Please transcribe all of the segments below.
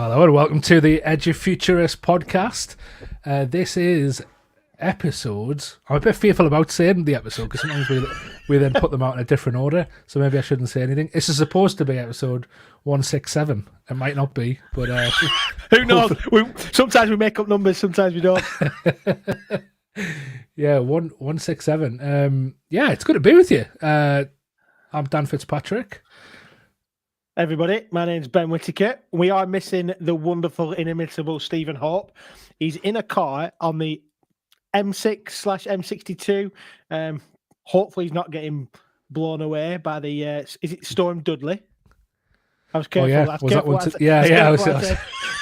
Hello and welcome to the Edufuturists podcast. This is episodes. I'm a bit fearful about saying the episode because sometimes we then put them out in a different order, so maybe I shouldn't say anything. This is supposed to be episode 167. It might not be, but who knows? Sometimes we make up numbers, sometimes we don't. Yeah, 167. Yeah, it's good to be with you. I'm Dan Fitzpatrick. Everybody, my name's Ben Whittaker. We are missing the wonderful, inimitable Stephen Hope. He's in a car on the M6/M62. Hopefully he's not getting blown away by the, is it Storm Dudley? I was careful. Oh, yeah. Was that one? I was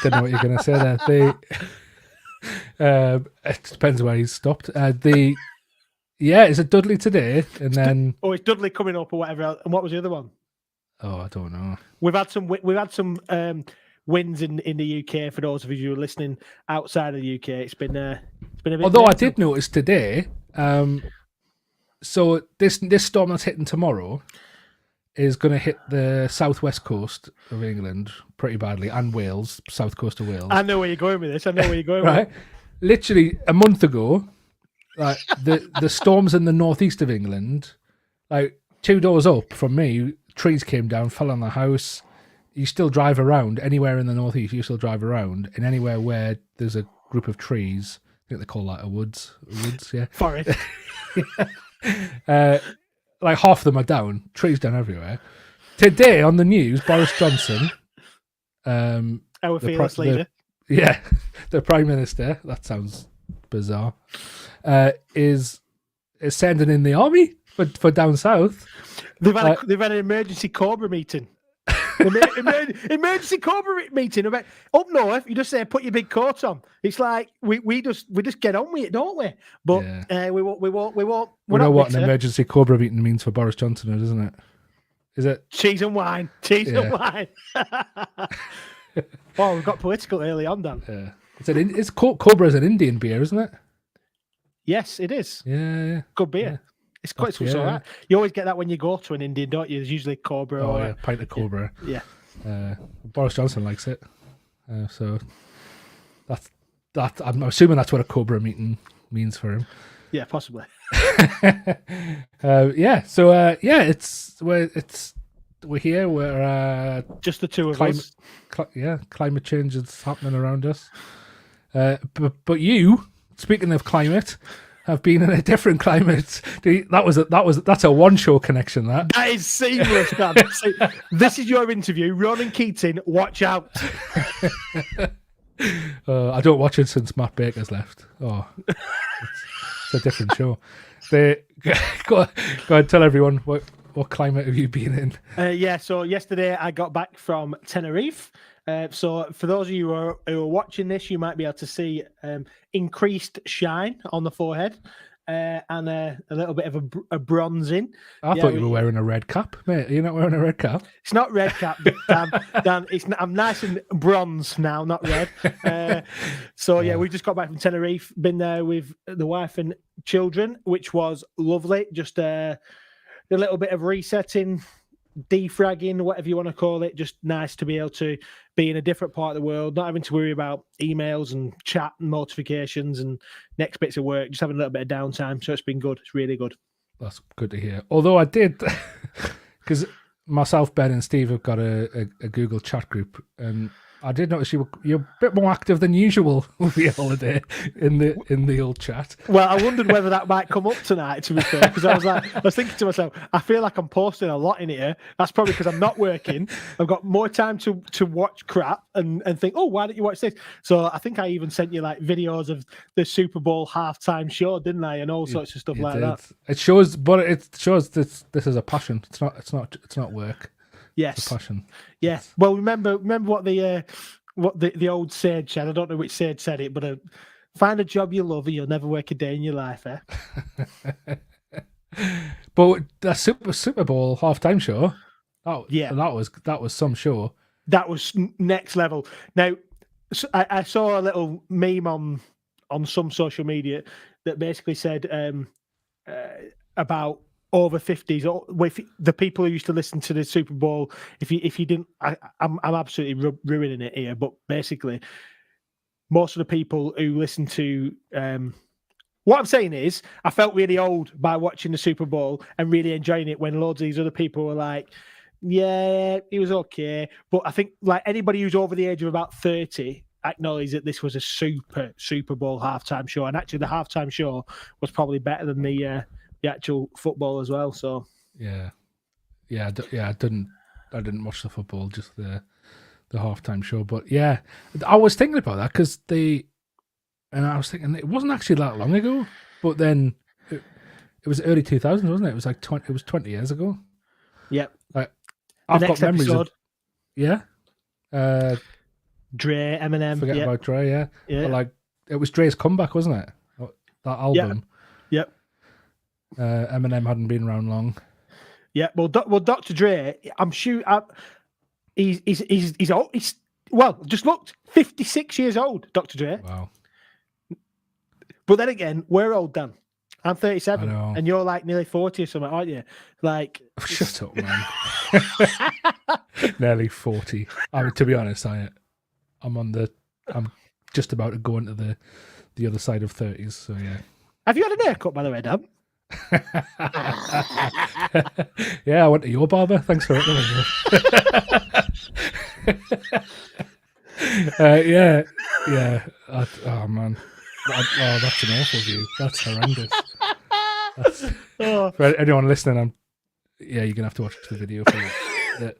didn't know what you're going to say there. It depends where he's stopped. Is it Dudley today? And then it's Dudley coming up or whatever else. And what was the other one? Oh, I don't know. We've had some wins in the UK. For those of you who are listening outside of the UK, it's been a bit. Although I did notice today, so this storm that's hitting tomorrow is going to hit the southwest coast of England pretty badly, and Wales, south coast of Wales. I know where you're going with this. Right? Literally a month ago, like the storms in the northeast of England, like 2 doors up from me. Trees came down, fell on the house. You still drive around anywhere in the northeast. You still drive around, and anywhere where there's a group of trees, I think they call that a woods. Yeah, forest. Like half of them are down. Trees down everywhere. Today on the news, Boris Johnson, our fearless leader, the Prime Minister. That sounds bizarre. Is sending in the army for down south. They've had an emergency Cobra meeting. Emergency Cobra meeting about up north. You just say, "Put your big coat on." It's like we just get on with it, don't we? But we won't. We know what an emergency Cobra meeting means for Boris Johnson, isn't it? Is it cheese and wine? And wine. Oh, we've got political early on, Dan. Yeah, Cobra is an Indian beer, isn't it? Yes, it is. Yeah. Good beer. Yeah. It's quite all right. You always get that when you go to an Indian, don't you? There's usually Cobra. Oh, yeah, pint of Cobra. Yeah. Boris Johnson likes it. So that's that. I'm assuming that's what a Cobra meeting means for him. Yeah, possibly. So we're here. We're just the two of us. Climate change is happening around us. But you, speaking of climate, have been in a different climate. That's a one-show connection. That is seamless, man. This is your interview. Ronan Keating, watch out. I don't watch it since Matt Baker's left. Oh, it's a different show. Go ahead, tell everyone what climate have you been in? So yesterday I got back from Tenerife. So for those of you who are watching this, you might be able to see increased shine on the forehead and a little bit of a bronzing. I thought you were wearing a red cap, mate. Are you not wearing a red cap? It's not red cap, Dan. I'm nice and bronze now, not red. We just got back from Tenerife. Been there with the wife and children, which was lovely. Just a little bit of resetting, defragging, whatever you want to call it. Just nice to be able to be in a different part of the world, not having to worry about emails and chat and notifications and next bits of work, just having a little bit of downtime. So it's been good. It's really good. That's good to hear. Although I did, because myself, Ben and Steve have got a Google chat group, and I did notice you're a bit more active than usual with your holiday in the old chat. Well, I wondered whether that might come up tonight, to be fair, because I was thinking to myself, I feel like I'm posting a lot in here. That's probably because I'm not working. I've got more time to watch crap and think, oh, why don't you watch this? So I think I even sent you like videos of the Super Bowl halftime show, didn't I? And all sorts of stuff like that. It shows this is a passion. It's not work. Yes, it's a passion. Yeah. Well, remember what the old sage said. I don't know which sage said it, but find a job you love, and you'll never work a day in your life. But the Super Bowl halftime show. That was some show. That was next level. Now, I saw a little meme on some social media that basically said about over 50s, or with the people who used to listen to the Super Bowl, if you didn't, I'm absolutely ruining it here, but basically, most of the people who listen to what I'm saying is, I felt really old by watching the Super Bowl and really enjoying it when loads of these other people were like, yeah, it was okay. But I think like anybody who's over the age of about 30 acknowledge that this was a Super Bowl halftime show. And actually the halftime show was probably better than the actual football as well. So I didn't watch the football, just the halftime show. But yeah, I was thinking about that because and I was thinking it wasn't actually that long ago, but then it was early 2000s, wasn't it? It was like 20 years ago. Yep. Like, I've got memories of, Dre, Eminem. Forget about Dre, yeah. But like, it was Dre's comeback, wasn't it? That album. Yep. Eminem hadn't been around long. Yeah. Well, Dr. Dre, I'm sure he's old. He's just looked 56 years old, Dr. Dre. Wow. But then again, we're old, Dan. I'm 37, and you're like nearly 40 or something, aren't you? Like, shut up, man. Nearly 40. I mean, to be honest, I'm just about to go into the other side of 30s. So yeah. Have you had a haircut, by the way, Dan? Yeah, I went to your barber. Thanks for it. Yeah. Oh man. That's an awful view. That's horrendous. For anyone listening, you're gonna have to watch the video for it.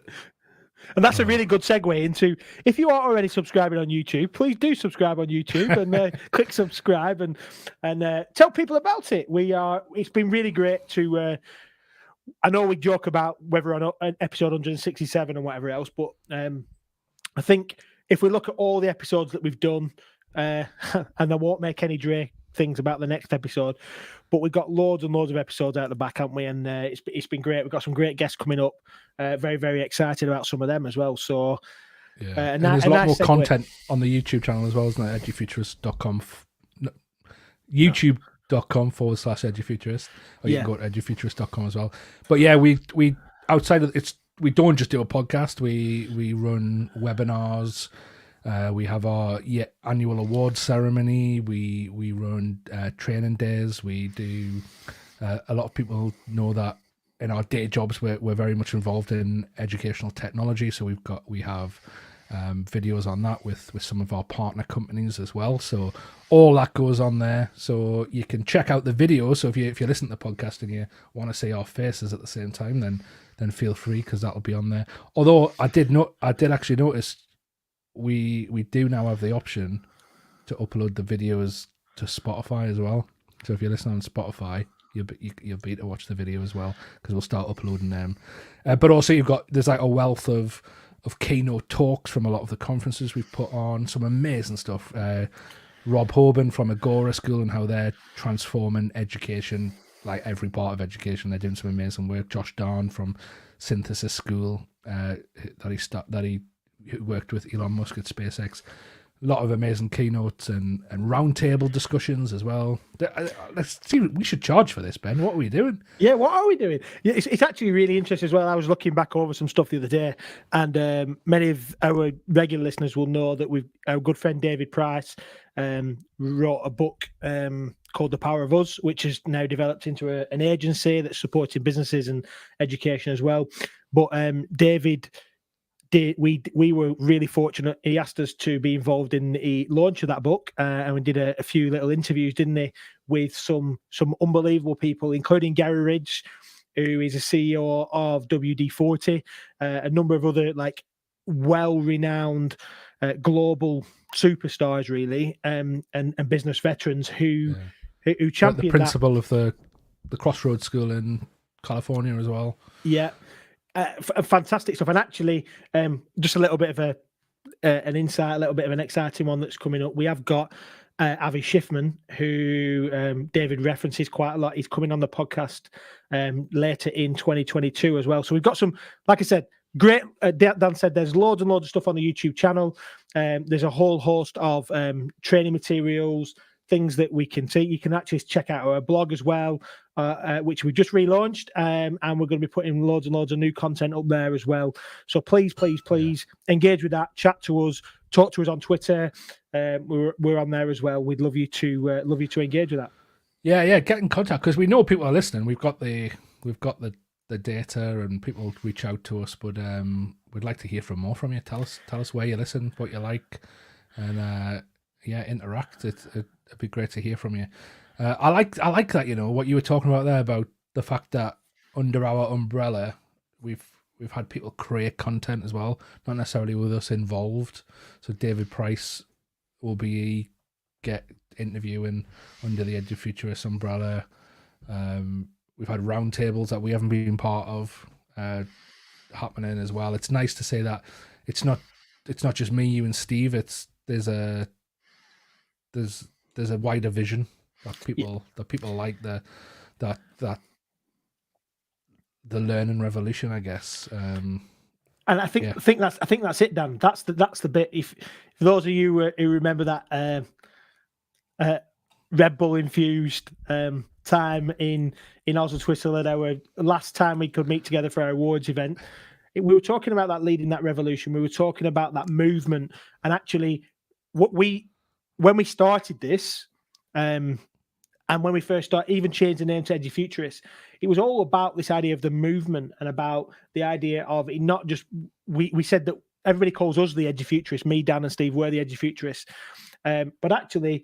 And that's a really good segue into, if you are already subscribing on YouTube, please do subscribe on YouTube and click subscribe and tell people about it. It's been really great to. I know we joke about whether or not episode 167 and whatever else, but I think if we look at all the episodes that we've done. And I won't make any Dre things about the next episode, but we've got loads and loads of episodes out the back, haven't we? And it's been great. We've got some great guests coming up. Very, very excited about some of them as well. So, and there's a lot more content on the YouTube channel as well, isn't it? Edufuturists.com, youtube.com/Edufuturist, or you can go to edufuturists.com as well. But yeah, we outside of it's, we don't just do a podcast. We run webinars. We have our annual awards ceremony. We run training days. We do. A lot of people know that in our day jobs we're very much involved in educational technology. So we have videos on that with some of our partner companies as well. So all that goes on there. So you can check out the video. So if you listen to the podcast and you want to see our faces at the same time, then feel free, because that'll be on there. Although I did actually notice. We do now have the option to upload the videos to Spotify as well. So if you're listening on Spotify, you'll be able to watch the video as well, because we'll start uploading them. But also there's like a wealth of keynote talks from a lot of the conferences we've put on. Some amazing stuff. Rob Hoban from Agora School and how they're transforming education, like every part of education. They're doing some amazing work. Josh Darn from Synthesis School that he worked with Elon Musk at SpaceX. A lot of amazing keynotes and roundtable discussions as well. Let's see. We should charge for this, Ben. What are we doing? Yeah, what are we doing? Yeah, it's actually really interesting as well. I was looking back over some stuff the other day, and many of our regular listeners will know that our good friend David Price wrote a book called The Power of Us, which has now developed into an agency that's supporting businesses and education as well. But David. We were really fortunate. He asked us to be involved in the launch of that book, and we did a few little interviews, didn't they, with some unbelievable people, including Gary Ridge, who is a CEO of WD-40, a number of other like well-renowned global superstars, really, and business veterans who champion the principal of the Crossroads School in California as well. Yeah. Fantastic stuff, and actually, just a little bit of an insight, a little bit of an exciting one that's coming up. We have got Avi Schiffman, who David references quite a lot. He's coming on the podcast later in 2022 as well. So we've got some, like I said, great. Dan said there's loads and loads of stuff on the YouTube channel. There's a whole host of training materials, things that we can see. You can actually check out our blog as well, which we just relaunched, and we're going to be putting loads and loads of new content up there as well. So please engage with that, chat to us, talk to us on Twitter. We're on there as well. We'd love you to engage with that. Yeah, get in contact, because we know people are listening. We've got the data, and people reach out to us, but we'd like to hear more from you. Tell us where you listen, what you like, and interact. It'd be great to hear from you. I like that, what you were talking about there, about the fact that under our umbrella we've had people create content as well, not necessarily with us involved. So David Price will be interviewing under the Edufuturists umbrella. We've had roundtables that we haven't been part of happening as well. It's nice to say that it's not just me, you, and Steve. There's a wider vision that people like the learning revolution, I guess. And I think that's it, Dan. That's the bit. If for those of you who remember that Red Bull infused time in Oslo, Switzerland, our last time we could meet together for our awards event, we were talking about that, leading that revolution. We were talking about that movement, and actually, when we started this, and when we first started, even changed the name to Edufuturists, it was all about this idea of the movement and about the idea of it not just, we said that everybody calls us the Edufuturists, me, Dan, and Steve, we're the Edufuturists. But actually,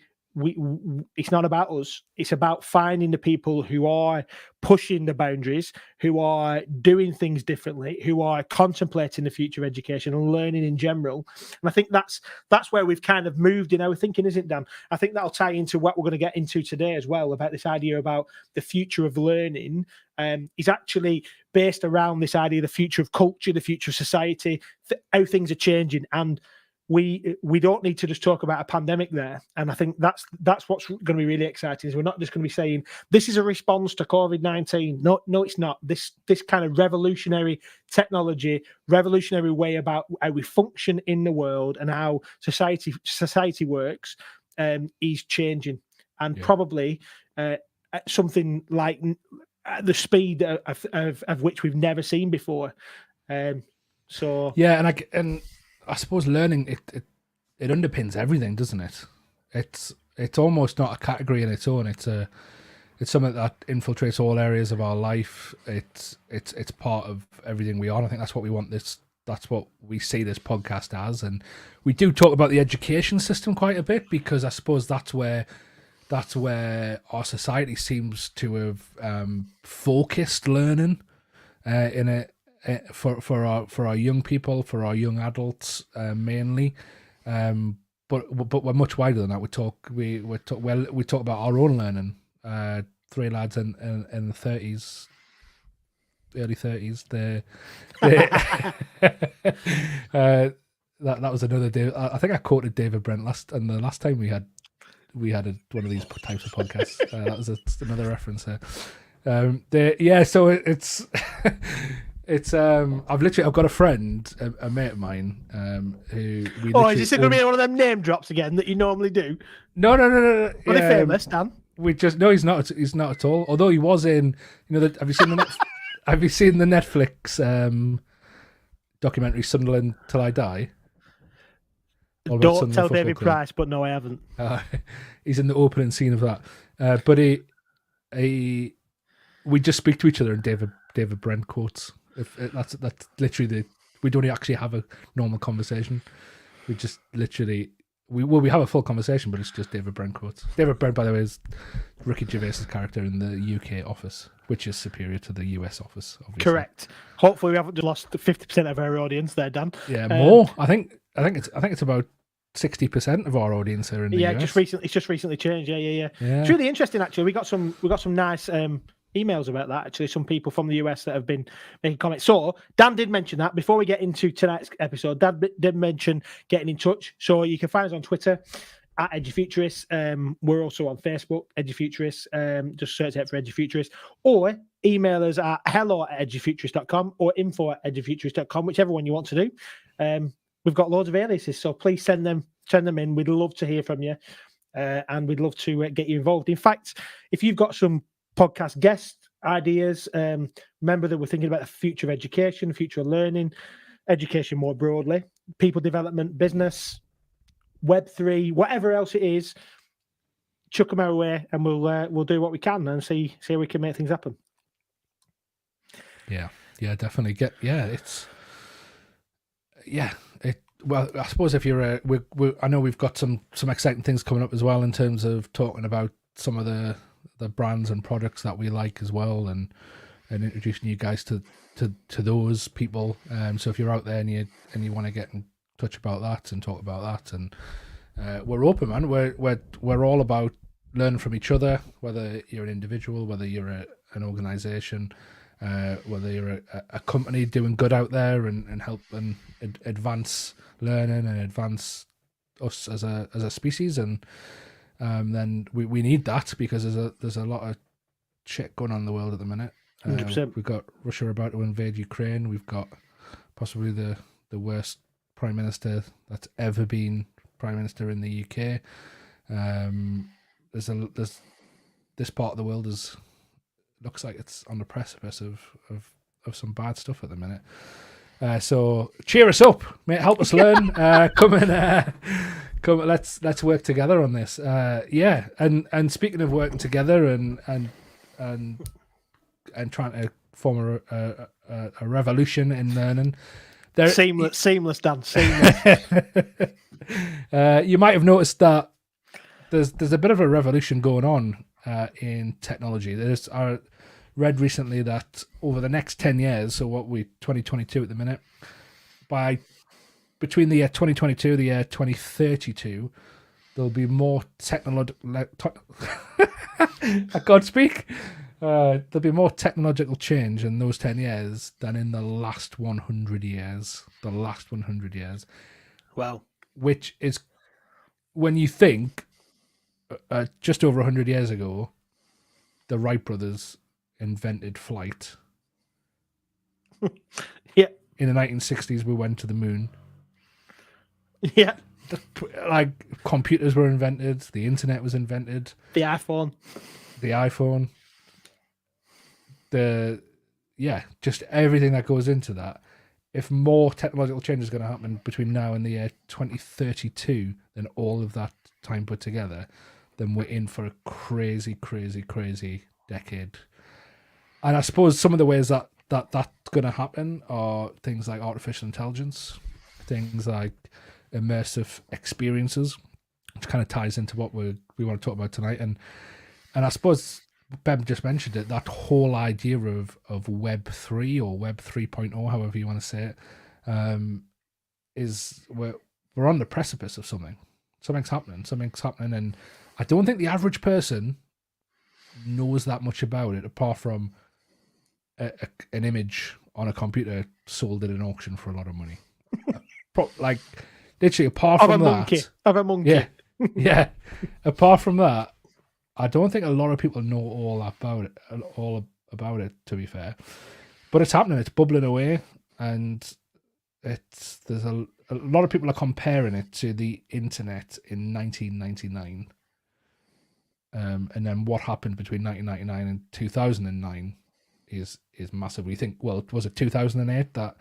it's not about us. It's about finding the people who are pushing the boundaries, who are doing things differently, who are contemplating the future of education and learning in general. And I think that's where we've kind of moved in our thinking, isn't it, Dan? I think that'll tie into what we're going to get into today as well, about this idea about the future of learning. Is actually based around this idea of the future of culture, the future of society, how things are changing. And we don't need to just talk about a pandemic there. And I think that's what's going to be really exciting, is we're not just going to be saying this is a response to COVID-19. No, it's not. This kind of revolutionary technology, revolutionary way about how we function in the world and how society works is changing, and probably something like the speed of which we've never seen before. So yeah, and I suppose learning it underpins everything, doesn't it? It's almost not a category in its own. It's something that infiltrates all areas of our life. It's part of everything we are. And I think that's what we want that's what we see this podcast as. And we do talk about the education system quite a bit, because I suppose that's where our society seems to have focused learning for our young people, for our young adults mainly, but we're much wider than that. We talk about our own learning. Three lads in the 30s, early 30s. That was another David. I think I quoted David Brent last time we had one of these types of podcasts. That was another reference there. So it's. It's I've got a friend, a mate of mine, who we. Oh, is this going to be one of them name drops again that you normally do? No. Are they famous, Dan? He's not. He's not at all. Although he was in, have you seen the Netflix documentary Sunderland Till I Die? Don't tell David Price, but no, I haven't. He's in the opening scene of that. But we just speak to each other in David Brent quotes. That's literally we don't actually have a normal conversation. We just literally we have a full conversation, but it's just David Brent quotes. David Brent, by the way, is Ricky Gervais's character in the UK office, which is superior to the US office, obviously. Correct. Hopefully, we haven't just lost 50% of our audience there, Dan. Yeah, more. I think it's about 60% of our audience are in the US. It's just recently changed. Yeah. It's really interesting, actually. We got some nice emails about that, actually. Some people from the US that have been making comments. So Dan did mention that before we get into tonight's episode. Dan did mention getting in touch. So you can find us on Twitter at Edufuturists. We're also on Facebook, Edufuturists. Just search out for Edufuturists, or email us at hello@edufuturists.com or info@edufuturists.com, whichever one you want to do. We've got loads of aliases, so please send them in. We'd love to hear from you. and we'd love to get you involved. In fact, if you've got some podcast guest ideas, remember that we're thinking about the future of education, future of learning, education more broadly, people development, business, Web3, whatever else it is. Chuck them our way, and we'll do what we can and see how we can make things happen. Yeah, definitely. Well, I suppose if you're I know we've got some exciting things coming up as well in terms of talking about some of the brands and products that we like as well, and introducing you guys to those people. So if you're out there and you want to get in touch about that and talk about that, and we're open, man. We're all about learning from each other, whether you're an individual, whether you're an organization, whether you're a company doing good out there and help and advance learning and advance us as a species, and then we need that, because there's a lot of shit going on in the world at the minute. 100%. We've got Russia about to invade Ukraine. We've got possibly the worst prime minister that's ever been prime minister in the UK. There's this part of the world looks like it's on the precipice of some bad stuff at the minute. So cheer us up, mate. Help us learn. Come. Let's work together on this. And speaking of working together and trying to form a revolution in learning. Seamless, Dan. Seamless. You might have noticed that there's a bit of a revolution going on in technology. I read recently that over the next 10 years, so 2022 at the minute, between the year 2022 and the year 2032, there'll be more I can't speak. There'll be more technological change in those 10 years than in the last 100 years. Wow. Which is, when you think, just over 100 years ago, the Wright brothers invented flight. Yeah. In the 1960s, we went to the moon. Yeah. Like, computers were invented, the internet was invented. The iPhone. Just everything that goes into that. If more technological change is going to happen between now and the year 2032 than all of that time put together, then we're in for a crazy, crazy, crazy decade. And I suppose some of the ways that's going to happen are things like artificial intelligence, things like immersive experiences, which kind of ties into what we want to talk about tonight. And I suppose Ben just mentioned it, that whole idea of Web3 or Web 3.0, however you want to say it, is we're on the precipice of something. Something's happening, and I don't think the average person knows that much about it, apart from an image on a computer sold at an auction for a lot of money. Like, literally, apart from that, of a monkey. Yeah. Apart from that, I don't think a lot of people know all about it, to be fair. But it's happening. It's bubbling away, and there's a lot of people are comparing it to the internet in 1999. And then what happened between 1999 and 2009 is massive. We think, well, was it 2008 that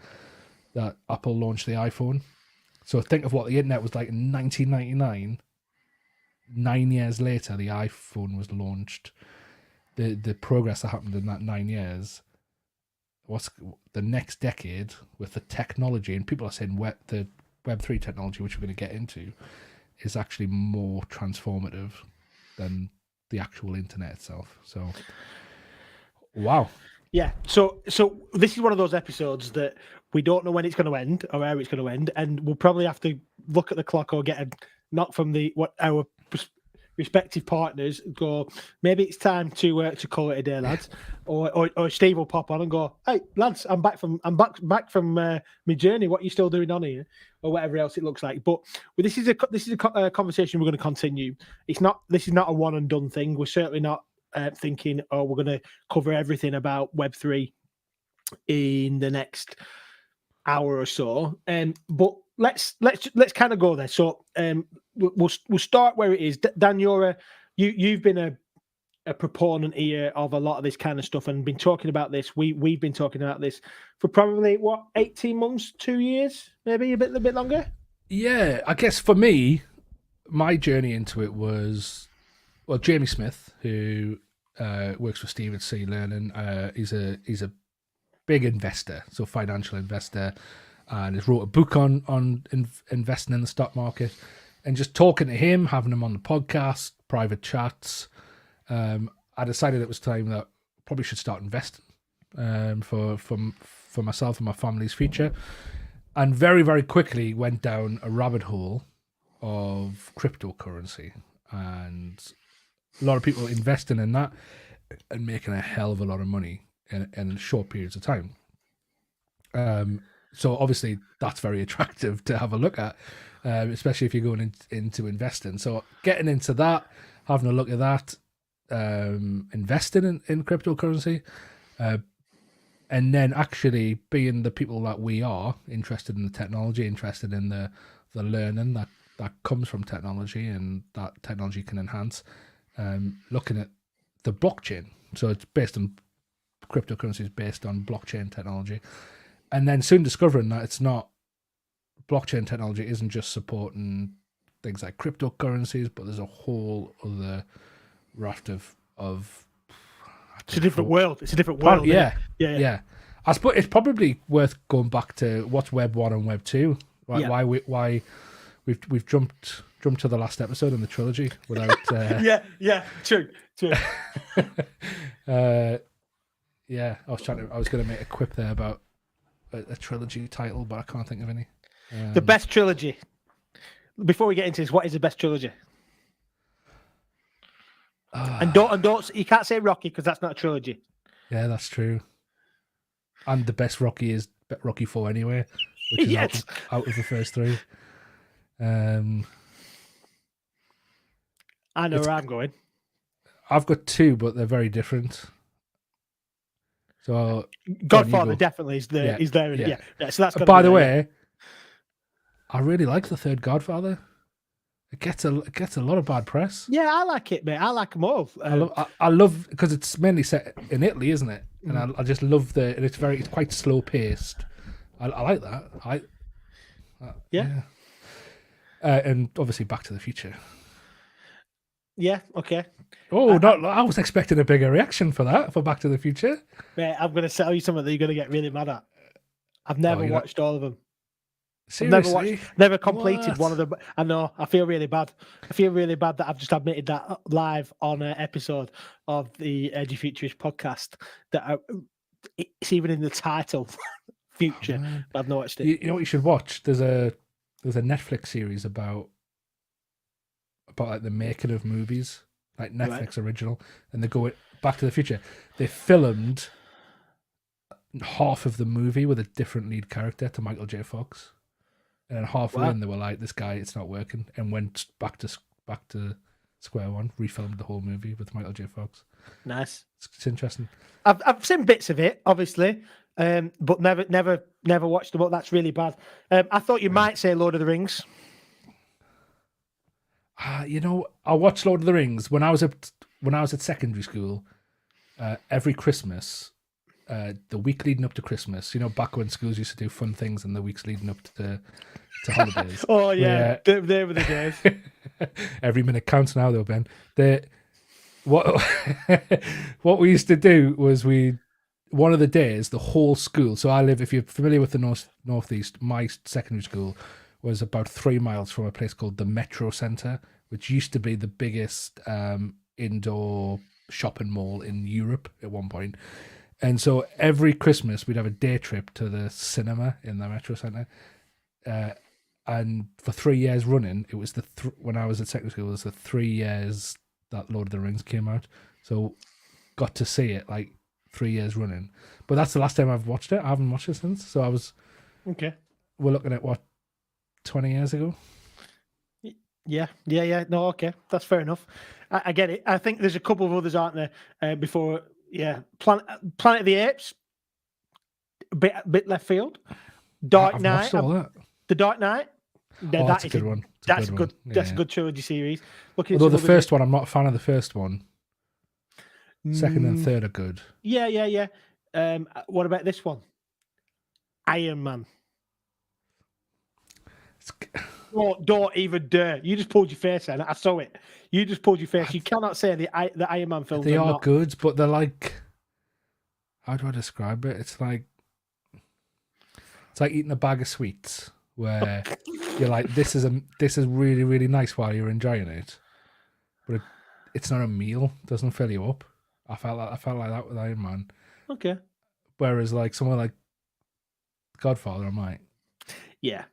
Apple launched the iPhone? So think of what the internet was like in 1999. 9 years later, the iPhone was launched. The progress that happened in that 9 years. What's the next decade with the technology? And people are saying the Web3 technology, which we're going to get into, is actually more transformative than the actual internet itself. So, wow. Yeah. So this is one of those episodes that we don't know when it's going to end or how it's going to end, and we'll probably have to look at the clock or get a knock from our respective partners. Go, maybe it's time to call it a day, lads. Or Steve will pop on and go, hey lads, I'm back from my journey. What are you still doing on here, or whatever else it looks like. But this is a conversation we're going to continue. This is not a one and done thing. We're certainly not thinking, oh, we're going to cover everything about Web3 in the next hour or so. But let's kind of go there. So we'll start where it is. Dan, you've been a proponent here of a lot of this kind of stuff and been talking about this. We've been talking about this for probably 18 months, 2 years, maybe a bit longer. Yeah, I guess for me, my journey into it was, well, Jamie Smith, who works for Stephen C. Learning. He's a big investor, so financial investor, and has wrote a book on investing in the stock market. And just talking to him, having him on the podcast, private chats, I decided it was time that I probably should start investing for myself and my family's future. And very, very quickly went down a rabbit hole of cryptocurrency, and a lot of people investing in that and making a hell of a lot of money in short periods of time. So obviously that's very attractive to have a look at, especially if you're going into investing. So getting into that, having a look at that, investing in cryptocurrency, and then actually being the people that we are, interested in the technology, interested in the learning that comes from technology and that technology can enhance, looking at the blockchain. So it's based on, cryptocurrency is based on blockchain technology. And then soon discovering that it's not, blockchain technology isn't just supporting things like cryptocurrencies, but there's a whole other raft of it's a different world. It's a different world. Yeah. I suppose it's probably worth going back to what's Web 1 and Web 2. Why we've jumped to the last episode in the trilogy without. True. Yeah, I was going to make a quip there about a trilogy title, but I can't think of any. The best trilogy. Before we get into this, what is the best trilogy? And don't you can't say Rocky because that's not a trilogy. Yeah, that's true. And the best Rocky is Rocky 4 anyway, which is out of the first three. I know where I'm going. I've got two, but they're very different. So Godfather definitely is there. Yeah. So that's. By the way, I really like the third Godfather. It gets a lot of bad press. Yeah, I like it, mate. I like them all. I love because it's mainly set in Italy, isn't it? And I just love and it's quite slow paced. I like that. Yeah. And obviously Back to the Future. Yeah. Okay. Oh, I was expecting a bigger reaction for Back to the Future. Mate, I'm going to tell you something that you're going to get really mad at. I've never watched all of them. Seriously? Never completed one of them. I know. I feel really bad. I feel really bad that I've just admitted that live on an episode of the Edufuturists podcast that it's even in the title, Future. But I've not watched it. You know what you should watch? There's a Netflix series about like the making of movies, like Netflix original, and they go Back to the Future. They filmed half of the movie with a different lead character to Michael J. Fox. And then halfway in, they were like, "This guy, it's not working," and went back to square one, refilmed the whole movie with Michael J. Fox. Nice. It's interesting. I've seen bits of it, obviously, but never watched the book. That's really bad. I thought you might say Lord of the Rings. I watched Lord of the Rings when I was at secondary school. Every Christmas. The week leading up to Christmas, back when schools used to do fun things in the weeks leading up to holidays. Oh yeah, they were the days. Every minute counts now, though, Ben. What we used to do was one of the days, the whole school. So if you're familiar with the northeast, my secondary school was about 3 miles from a place called the Metro Centre, which used to be the biggest indoor shopping mall in Europe at one point. And so every Christmas we'd have a day trip to the cinema in the Metro Centre, and for 3 years running, it was when I was at secondary school, it was the 3 years that Lord of the Rings came out. So got to see it like 3 years running. But that's the last time I've watched it. I haven't watched it since. So I was okay. We're looking at 20 years ago. Yeah. No, okay, that's fair enough. I get it. I think there's a couple of others, aren't there? Before. Yeah, Planet of the Apes, a bit left field. Dark Knight. Watched all that. The Dark Knight. Yeah, That's a good one. That's a good. One. That's a good trilogy series. Although the first one, I'm not a fan of the first one. Second and Mm, third are good. Yeah. What about this one? Iron Man. Don't even dare. You just pulled your face out. I saw it. You just pulled your face. You cannot say the Iron Man films. They are good, but they're like, how do I describe it? It's like eating a bag of sweets where you're like, this is really, really nice while you're enjoying it, but it's not a meal. It doesn't fill you up. I felt like that with Iron Man. Okay. Whereas like somewhere like Godfather, I'm like, yeah.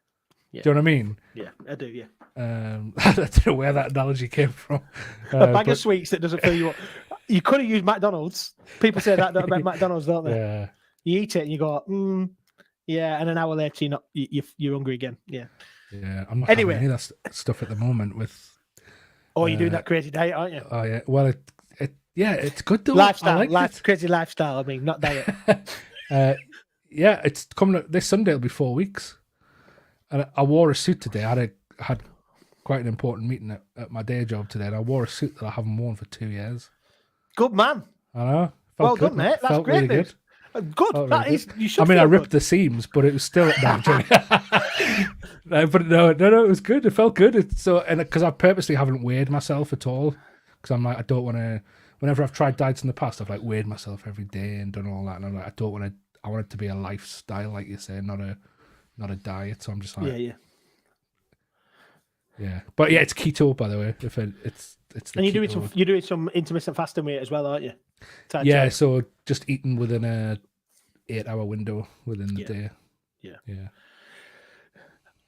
Do you know what I mean? Yeah, I do. Yeah. I don't know where that analogy came from. A bag of sweets that doesn't fill you up. You could have used McDonald's. People say that about McDonald's, don't they? Yeah. You eat it and you go, yeah, and an hour later you're hungry again. Yeah. Yeah. I'm not having any of that stuff at the moment with. Oh, you're doing that crazy diet, aren't you? Oh yeah. Well, it's good though. Lifestyle, crazy lifestyle. I mean, not diet. Yeah, it's coming up this Sunday. It'll be 4 weeks. And I wore a suit today. I had quite an important meeting at my day job today, and I wore a suit that I haven't worn for 2 years. Good man. I know. Well done, mate. That's great really news. Good. That is. You should. I mean, I ripped the seams, but it was still no, but no, it was good. It felt good. Because I purposely haven't weighed myself at all, because I'm like, I don't want to. Whenever I've tried diets in the past, I've like weighed myself every day and done all that, and I'm like, I don't want to. I want it to be a lifestyle, like you say, not a diet. So I'm just like, yeah. But yeah, it's keto, by the way. It's the and you're doing some intermittent fasting with it as well, aren't you? Yeah. So just eating within a 8-hour window within the day. Yeah.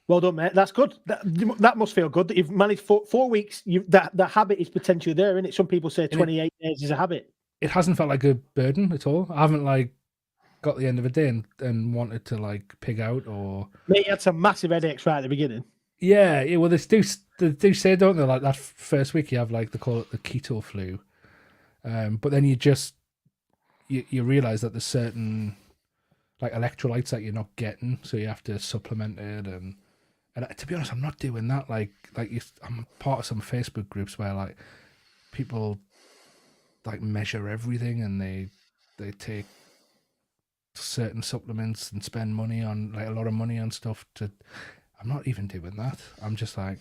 Well done, mate. That's good. That must feel good that you've managed 4 weeks. The habit is potentially there, isn't it? Some people say 28 days is a habit. It hasn't felt like a burden at all. I haven't like got the end of a day and wanted to like pig out or. Mate, you had some massive headaches right at the beginning. Yeah. Well, they do say, don't they? Like that first week, you have like they call it the keto flu, but then you realize that there's certain like electrolytes that you're not getting, so you have to supplement it. And to be honest, I'm not doing that. I'm part of some Facebook groups where like people like measure everything and they take certain supplements and spend money on like a lot of money on stuff. I'm not even doing that. I'm just like,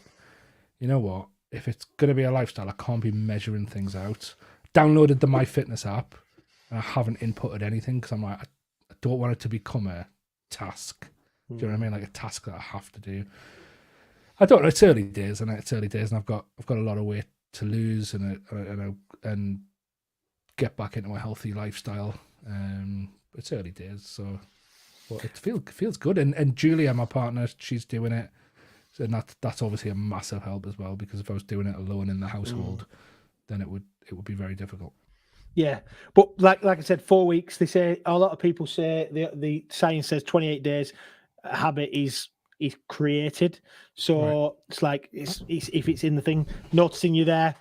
you know what? If it's gonna be a lifestyle, I can't be measuring things out. Downloaded the MyFitness app, and I haven't inputted anything because I'm like, I don't want it to become a task. Do you know what I mean? Like a task that I have to do. I don't know. It's early days, and I've got a lot of weight to lose and get back into a healthy lifestyle. It's early days, so but it feels good. And Julia, my partner, she's doing it, and that's obviously a massive help as well. Because if I was doing it alone in the household, then it would be very difficult. Yeah, but like I said, 4 weeks. They say a lot of people say the science says 28 days. A habit is created, so It's like it's if it's in the thing. Noticing you there.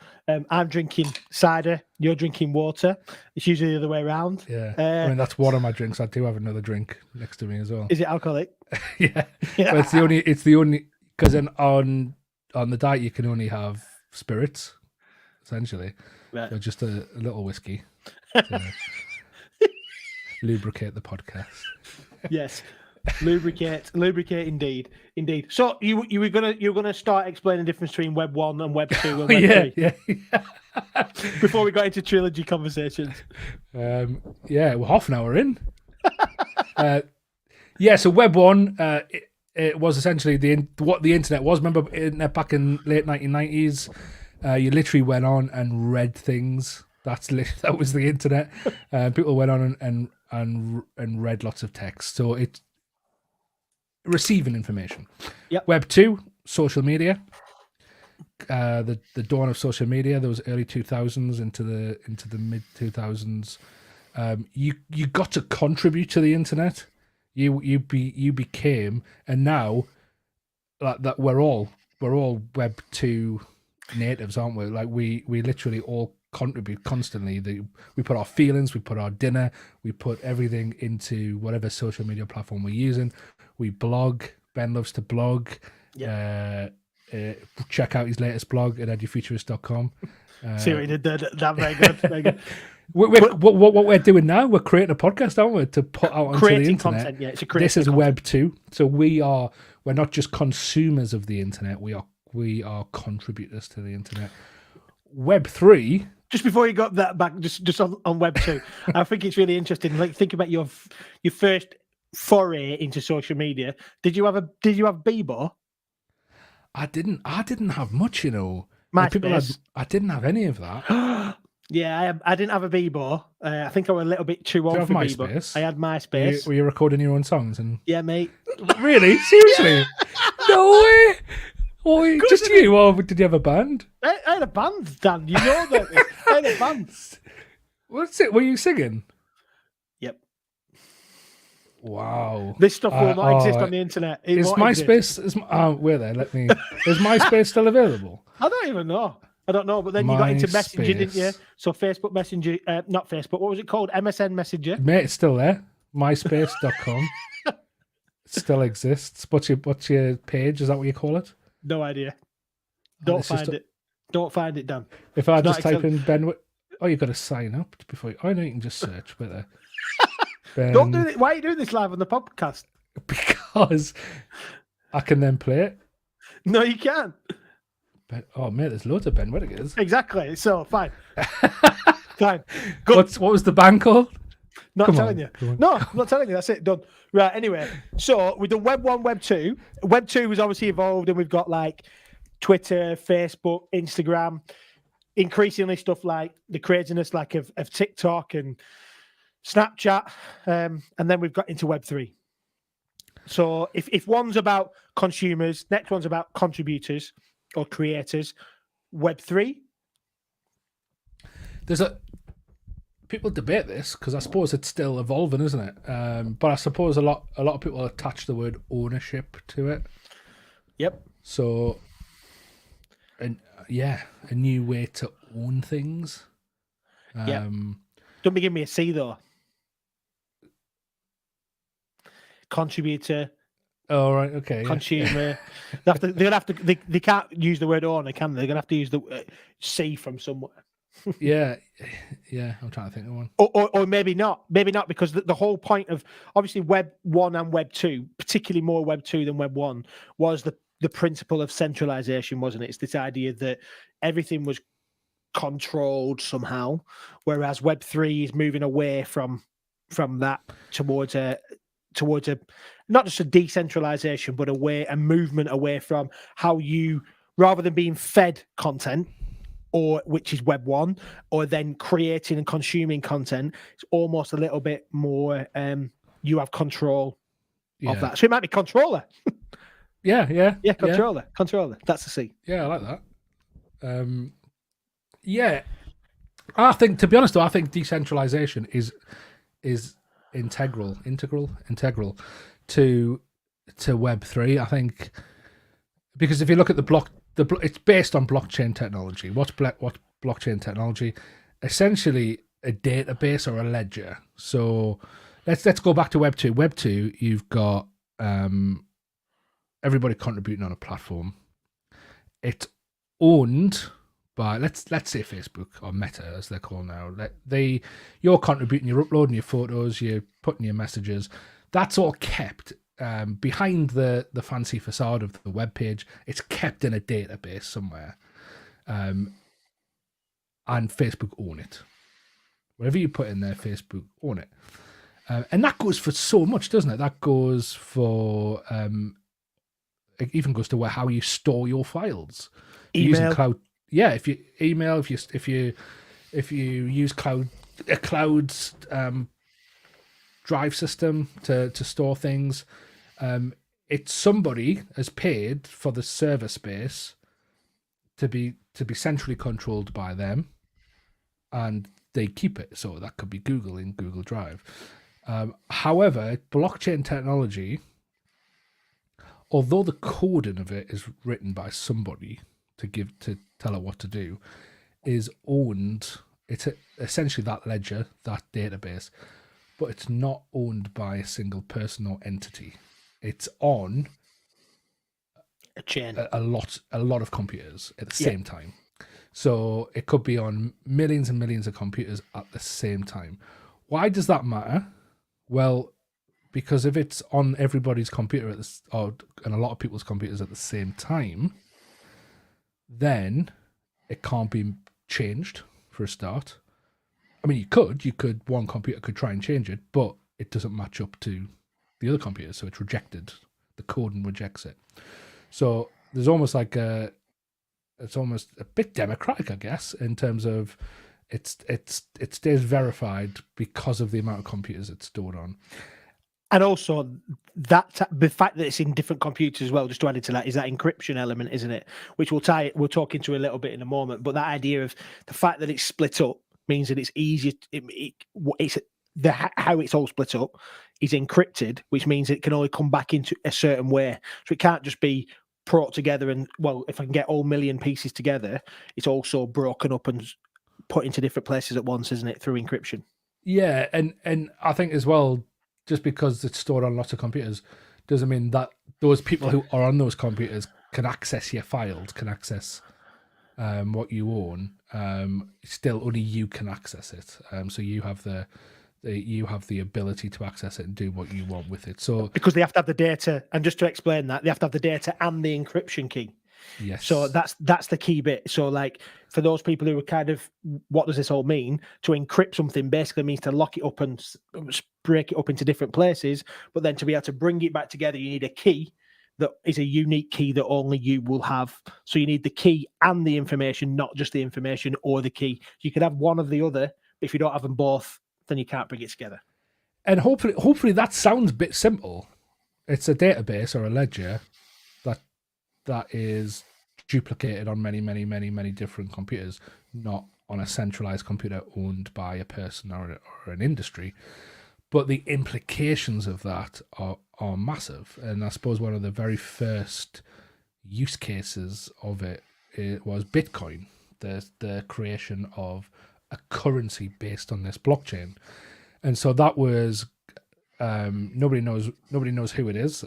I'm drinking cider. You're drinking water. It's usually the other way around. Yeah, I mean that's one of my drinks. I do have another drink next to me as well. Is it alcoholic? Yeah. But it's the only because then on the diet you can only have spirits, essentially. Right. So just a little whiskey to lubricate the podcast. Yes. Lubricate indeed. So you were gonna start explaining the difference between Web 1 and Web 2 and Web 3. Yeah. Before we got into trilogy conversations. We're half an hour in. So Web 1, it was essentially what the internet was. Remember back in late 1990s, you literally went on and read things. That was the internet. People went on and read lots of text. So it's receiving information. Yep. Web 2, social media. The dawn of social media, those early 2000s into the mid 2000s. You got to contribute to the internet. You became, and now that we're all Web 2 natives, aren't we? Like we literally all contribute constantly. We put our feelings, we put our dinner, we put everything into whatever social media platform we're using. We blog, Ben loves to blog. Check out his latest blog at edufuturists.com. See what you did there. That very good. Very good. What we're doing now, we're creating a podcast, aren't we, to put out onto the internet. Content, yeah. It's a This is content. Web 2. So we're not just consumers of the internet, we are contributors to the internet. Web 3. Just before you got that back, just on Web 2, I think it's really interesting. Like, think about your first foray into social media. Did you have Bebo? I didn't have much, you know. MySpace. I didn't have any of that. Yeah, I didn't have a Bebo. I think I was a little bit too old for MySpace? Bebo. I had MySpace. Were you recording your own songs? And Yeah, mate. really? Seriously? No way. Oh, just you, or did you have a band? I had a band, Dan. You know that. I had a band. What's it? Were you singing? Yep. Wow. This stuff will not exist on the internet. Is MySpace? Where there? Is MySpace still available? I don't even know. I don't know. But then you got into Messenger, didn't you? So Facebook Messenger, not Facebook. What was it called? MSN Messenger. Mate, it's still there. MySpace.com. Still exists. What's your page? Is that what you call it? No idea. Don't find it. Don't find it, Dan. If I just type in Ben, you've got to sign up before. I know you can just search with it. Don't do it. Why are you doing this live on the podcast? Because I can then play it. No, you can't. Oh, mate, there's loads of Ben Whittakers. Exactly. So, fine. Fine. Good. What was the band called? Not telling you. No, I'm not telling you. That's it. Done. Right. Anyway, so with the Web 1, Web 2, Web 2 was obviously evolved, and we've got like Twitter, Facebook, Instagram, increasingly stuff like the craziness like of TikTok and Snapchat, and then we've got into Web 3. So if one's about consumers, next one's about contributors or creators. Web 3. People debate this because I suppose it's still evolving, isn't it? But I suppose a lot of people attach the word ownership to it. Yep. So, a new way to own things. Yeah. Don't be giving me a C though. Contributor. Oh, right. Okay. Consumer. They can't use the word owner, can they? They're gonna have to use the C from somewhere. Yeah. I'm trying to think of one. Or maybe not. Maybe not, because the whole point of obviously Web 1 and Web 2, particularly more Web 2 than Web 1, was the principle of centralization, wasn't it? It's this idea that everything was controlled somehow, whereas Web 3 is moving away from that towards a not just a decentralization, but a movement away from how you, rather than being fed content, or which is Web 1, or then creating and consuming content, it's almost a little bit more you have control of that. So it might be controller. Yeah, Controller. That's the C. Yeah, I like that. I think, to be honest though, I think decentralization is integral to Web 3. I think, because if you look at it's based on blockchain technology. What's blockchain technology? Essentially a database or a ledger. So let's go back to Web 2. Web 2, you've got everybody contributing on a platform. It's owned by let's say Facebook or Meta, as they're called now. You're contributing, you're uploading your photos, you're putting your messages. That's all kept behind the fancy facade of the web page. It's kept in a database somewhere, and Facebook own it. Whatever you put in there, Facebook own it, and that goes for so much, doesn't it? That goes for it even goes to how you store your files. Email. Using cloud. Yeah, if you email, if you use a cloud drive system to store things, it's somebody has paid for the server space to be centrally controlled by them, and they keep it. So that could be Google in Google Drive. However, blockchain technology, although the coding of it is written by somebody to tell it what to do, is owned. It's essentially that ledger, that database, but it's not owned by a single person or entity. It's on a chain. a lot of computers at the same time. So it could be on millions and millions of computers at the same time. Why does that matter? Well, because if it's on everybody's computer and a lot of people's computers at the same time, then it can't be changed for a start. I mean, one computer could try and change it, but it doesn't match up to the other computer, so it's rejected. The coding rejects it. So there's almost it's almost a bit democratic, I guess, in terms of it stays verified because of the amount of computers it's stored on. And also the fact that it's in different computers as well, just to add into that, is that encryption element, isn't it? Which we'll talk into a little bit in a moment. But that idea of the fact that it's split up means that it's easier. How it's all split up is encrypted, which means it can only come back into a certain way. So it can't just be brought together and, well, if I can get all million pieces together, it's also broken up and put into different places at once, isn't it, through encryption? Yeah, and I think as well, just because it's stored on lots of computers doesn't mean that those people who are on those computers can access your files, can access what you own. Still, only you can access it. So you have the ability to access it and do what you want with it. So because they have to have the data, and just to explain that, they have to have the data and the encryption key. yes. So that's the key bit. So like for those people who are kind of, what does this all mean? To encrypt something basically means to lock it up and break it up into different places. But then to be able to bring it back together, you need a key that is a unique key that only you will have. So you need the key and the information, not just the information or the key. You could have one or the other, but if you don't have them both, then you can't bring it together. And hopefully that sounds a bit simple. It's a database or a ledger that is duplicated on many different computers, not on a centralized computer owned by a person or an industry. But the implications of that are massive. And I suppose one of the very first use cases of it was Bitcoin, the creation of a currency based on this blockchain. And so that was nobody knows who it is,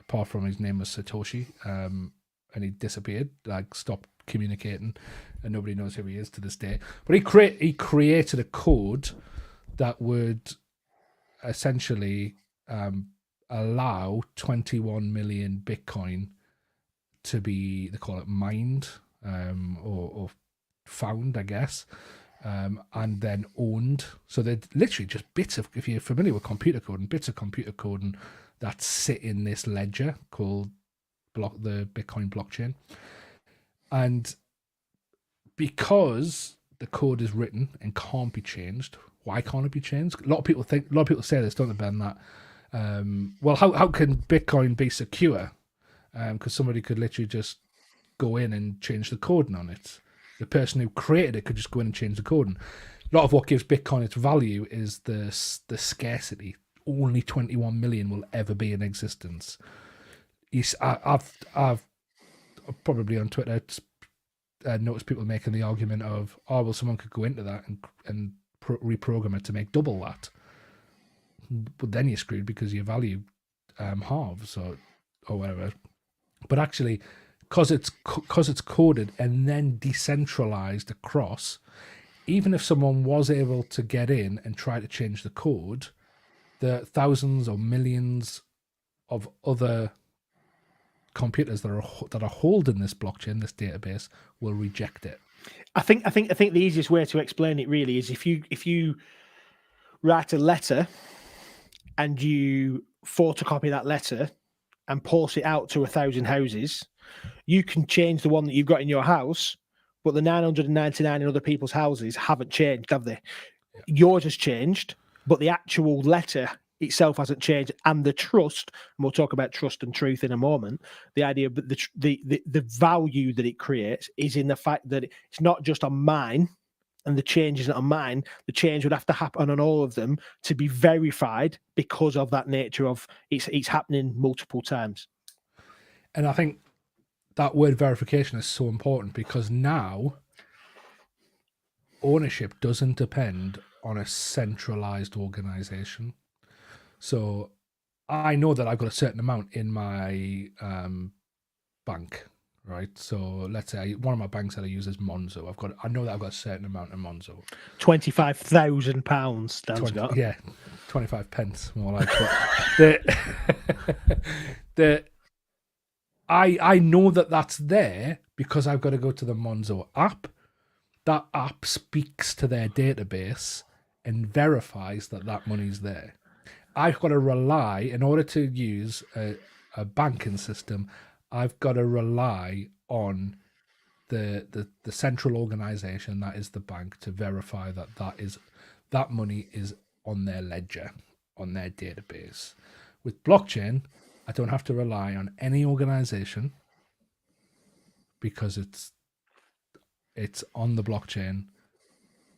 apart from his name was Satoshi, and he disappeared, like stopped communicating, and nobody knows who he is to this day. But he created a code that would essentially allow 21 million Bitcoin to be, they call it mined, or found, I guess, and then owned. So they're literally just bits of, if you're familiar with computer code, and bits of computer code that sit in this ledger called the Bitcoin blockchain. And because the code is written and can't be changed, why can't it be changed? A lot of people say this, don't they, Ben, that well, how can Bitcoin be secure? Because somebody could literally just go in and change the coding on it. The person who created it could just go in and change the coding. A lot of what gives Bitcoin its value is the scarcity. Only 21 million will ever be in existence. I've probably on Twitter noticed people making the argument of, oh, well, someone could go into that and reprogram it to make double that. But then you're screwed because your value halves or whatever. But actually, because it's coded and then decentralized across, even if someone was able to get in and try to change the code, the thousands or millions of other computers that are holding this blockchain, this database, will reject it. I think the easiest way to explain it really is if you write a letter and you photocopy that letter and post it out to 1,000 houses, you can change the one that you've got in your house, but the 999 in other people's houses haven't changed, have they? Yeah. Yours has changed, but the actual letter itself hasn't changed, and the trust, and we'll talk about trust and truth in a moment, the idea of the value that it creates is in the fact that it's not just on mine, and the change isn't on mine. The change would have to happen on all of them to be verified because of that nature of it's happening multiple times. And I think that word verification is so important because now ownership doesn't depend on a centralized organization. So I know that I've got a certain amount in my bank, right? So let's say one of my banks that I use is Monzo. I know that I've got a certain amount of Monzo. £25,000 Dan's got. Yeah, 25 pence more like. But I know that that's there because I've got to go to the Monzo app. That app speaks to their database and verifies that that money's there. I've got to rely, in order to use a banking system, I've got to rely on the central organization that is the bank to verify that that money is on their ledger, on their database. With blockchain, I don't have to rely on any organization because it's on the blockchain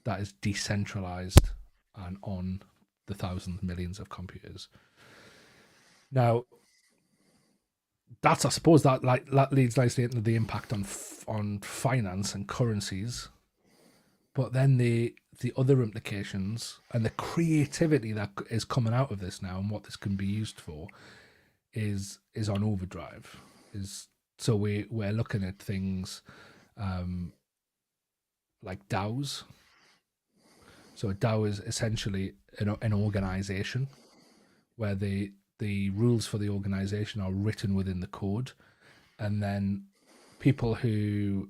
that is decentralized and on the thousands, millions of computers. Now, I suppose that leads nicely into the impact on finance and currencies, but then the other implications and the creativity that is coming out of this now and what this can be used for is on overdrive. So we're looking at things like DAOs. So a DAO is essentially an organization where the rules for the organization are written within the code, and then people who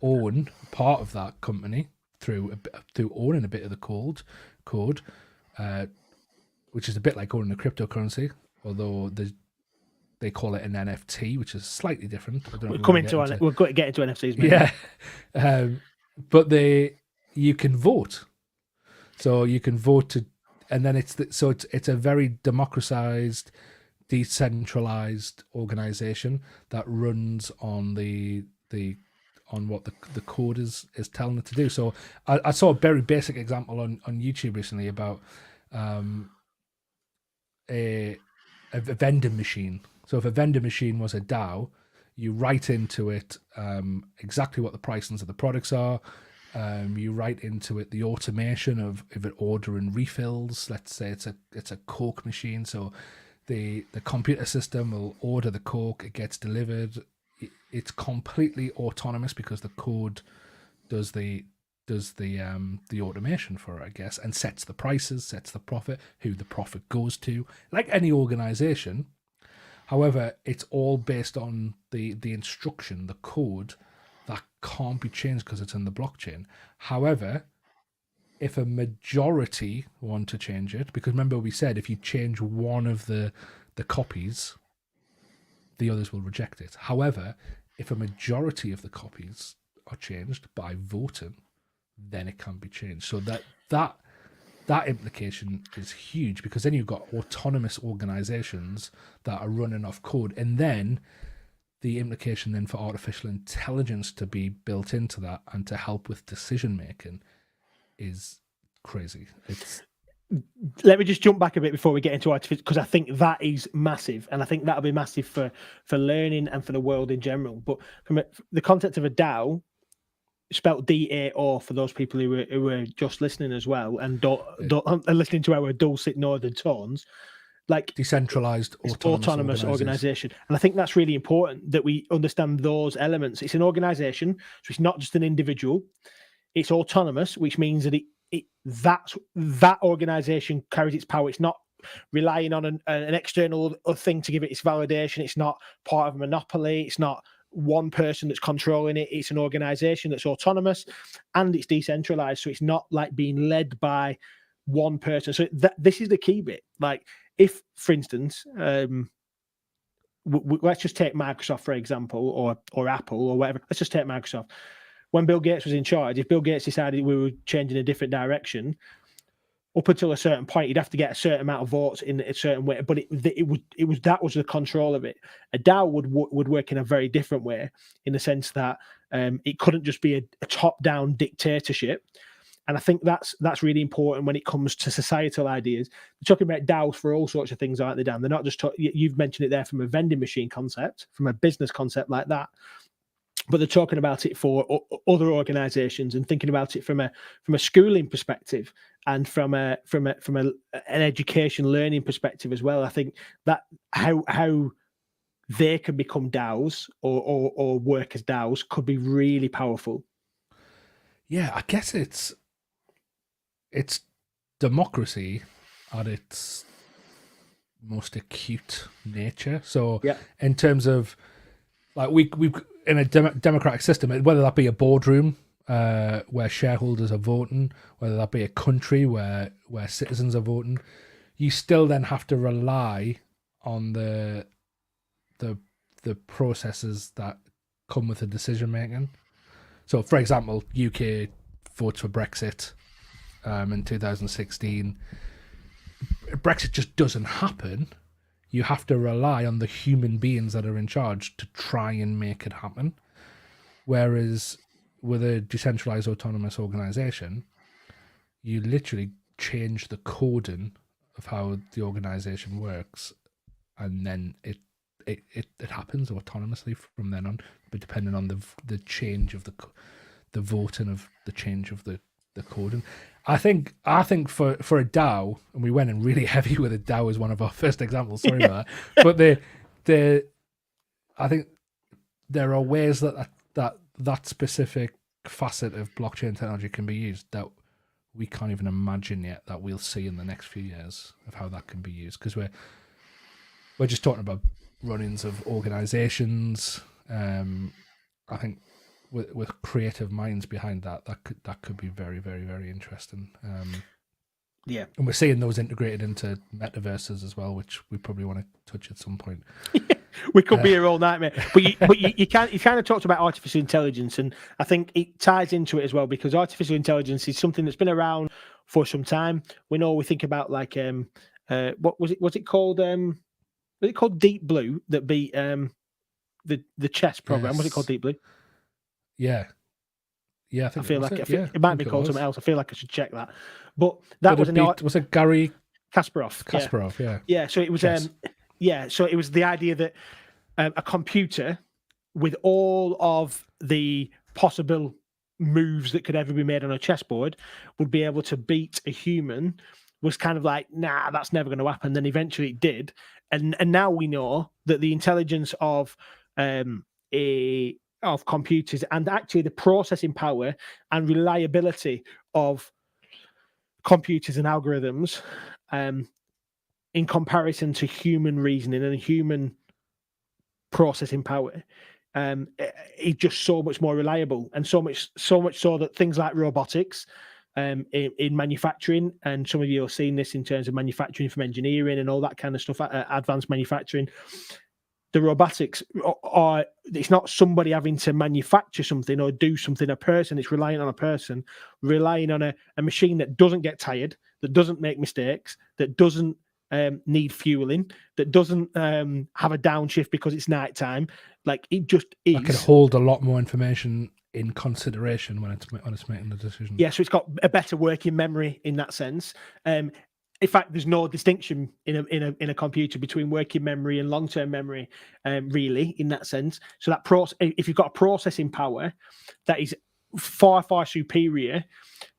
own part of that company through owning a bit of the code, which is a bit like owning a cryptocurrency, although they call it an NFT, which is slightly different. We're going to get into NFTs, maybe. Yeah, but you can vote. So you can vote to, and then it's a very democratized, decentralized organization that runs on on what the code is telling it to do. So I saw a very basic example on YouTube recently about a vending machine. So if a vending machine was a DAO, you write into it exactly what the pricings of the products are. You write into it the automation of it ordering refills. Let's say it's a Coke machine, so the computer system will order the Coke. It gets delivered. It's completely autonomous because the code does the automation for it, I guess, and sets the prices, sets the profit, who the profit goes to, like any organization. However, it's all based on the instruction, the code that can't be changed because it's in the blockchain. However, if a majority want to change it, because remember we said if you change one of the copies, the others will reject it. However, if a majority of the copies are changed by voting, then it can be changed. So that implication is huge, because then you've got autonomous organizations that are running off code, and then the implication then for artificial intelligence to be built into that and to help with decision making is crazy. Let me just jump back a bit before we get into artificial, because I think that is massive, and I think that'll be massive for learning and for the world in general. But from the concept of a DAO, spelt DAO for those people who were just listening as well and don't listening to our dulcet northern tones, like decentralized autonomous organization. And I think that's really important that we understand those elements. It's an organization, so it's not just an individual. It's autonomous, which means that that organization carries its power. It's not relying on an external thing to give it its validation. It's not part of a monopoly. It's not one person that's controlling it. It's an organization that's autonomous and it's decentralized. So it's not like being led by one person. So this is the key bit. Like, if, for instance, let's just take Microsoft, for example, or Apple or whatever. Let's just take Microsoft. When Bill Gates was in charge, if Bill Gates decided we were changing a different direction, up until a certain point, you'd have to get a certain amount of votes in a certain way. But that was the control of it. A DAO would work in a very different way, in the sense that it couldn't just be a top-down dictatorship. And I think that's really important when it comes to societal ideas. They're talking about DAOs for all sorts of things, aren't they, Dan? They're not just you've mentioned it there from a vending machine concept, from a business concept like that. But they're talking about it for other organizations and thinking about it from a schooling perspective and from an education learning perspective as well. I think that how they can become DAOs or work as DAOs could be really powerful. Yeah, I guess it's democracy at its most acute nature. So Yeah. in terms of like we've in a democratic system, whether that be a boardroom where shareholders are voting, whether that be a country where citizens are voting, you still then have to rely on the processes that come with the decision making. So, for example, UK votes for Brexit in 2016. Brexit just doesn't happen. You have to rely on the human beings that are in charge to try and make it happen. Whereas with a decentralized autonomous organization, you literally change the coding of how the organization works, and then it happens autonomously from then on, but depending on the change of the voting of the change of the coding. I think for a DAO, and we went in really heavy with a DAO as one of our first examples. Sorry about that, but I think there are ways that specific facet of blockchain technology can be used that we can't even imagine yet that we'll see in the next few years of how that can be used, because we're just talking about run-ins of organizations. I think with creative minds behind that could be very, very, very interesting. Yeah, and we're seeing those integrated into metaverses as well, which we probably want to touch at some point. We could be here all night, mate. But you kind of talked about artificial intelligence, and I think it ties into it as well, because artificial intelligence is something that's been around for some time. We think about like what was it? Was it called Deep Blue that beat the chess program? Yes. Was it called Deep Blue? Yeah. Yeah, I feel like yeah, it might be called something else. I feel like I should check that. But that was was it Gary Kasparov? Yeah. Yeah. So it was so it was the idea that a computer with all of the possible moves that could ever be made on a chessboard would be able to beat a human. Was kind of like, nah, that's never going to happen. Then eventually it did, and now we know that the intelligence of computers, and actually the processing power and reliability of computers and algorithms, in comparison to human reasoning and human processing power, is just so much more reliable, and so much so that things like robotics, in manufacturing, and some of you have seen this in terms of manufacturing from engineering and all that kind of stuff, advanced manufacturing. The robotics are, it's not somebody having to manufacture something or do something, a person. It's relying on a person, relying on a machine that doesn't get tired, that doesn't make mistakes, that doesn't need fueling, that doesn't have a downshift because it's nighttime. Like, it just is. It can hold a lot more information in consideration when it's making the decision. Yeah, so it's got a better working memory in that sense. In fact, there's no distinction in a computer between working memory and long-term memory, really, in that sense. So that if you've got a processing power that is far, far superior,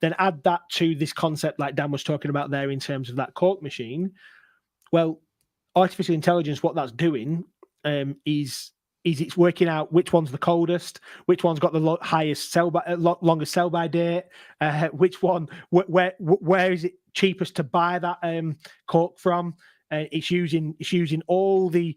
then add that to this concept like Dan was talking about there in terms of that Cork machine. Well, artificial intelligence, what that's doing is it's working out which one's the coldest, which one's got the highest longest sell-by date, which one, where is it cheapest to buy that cork from. It's using all the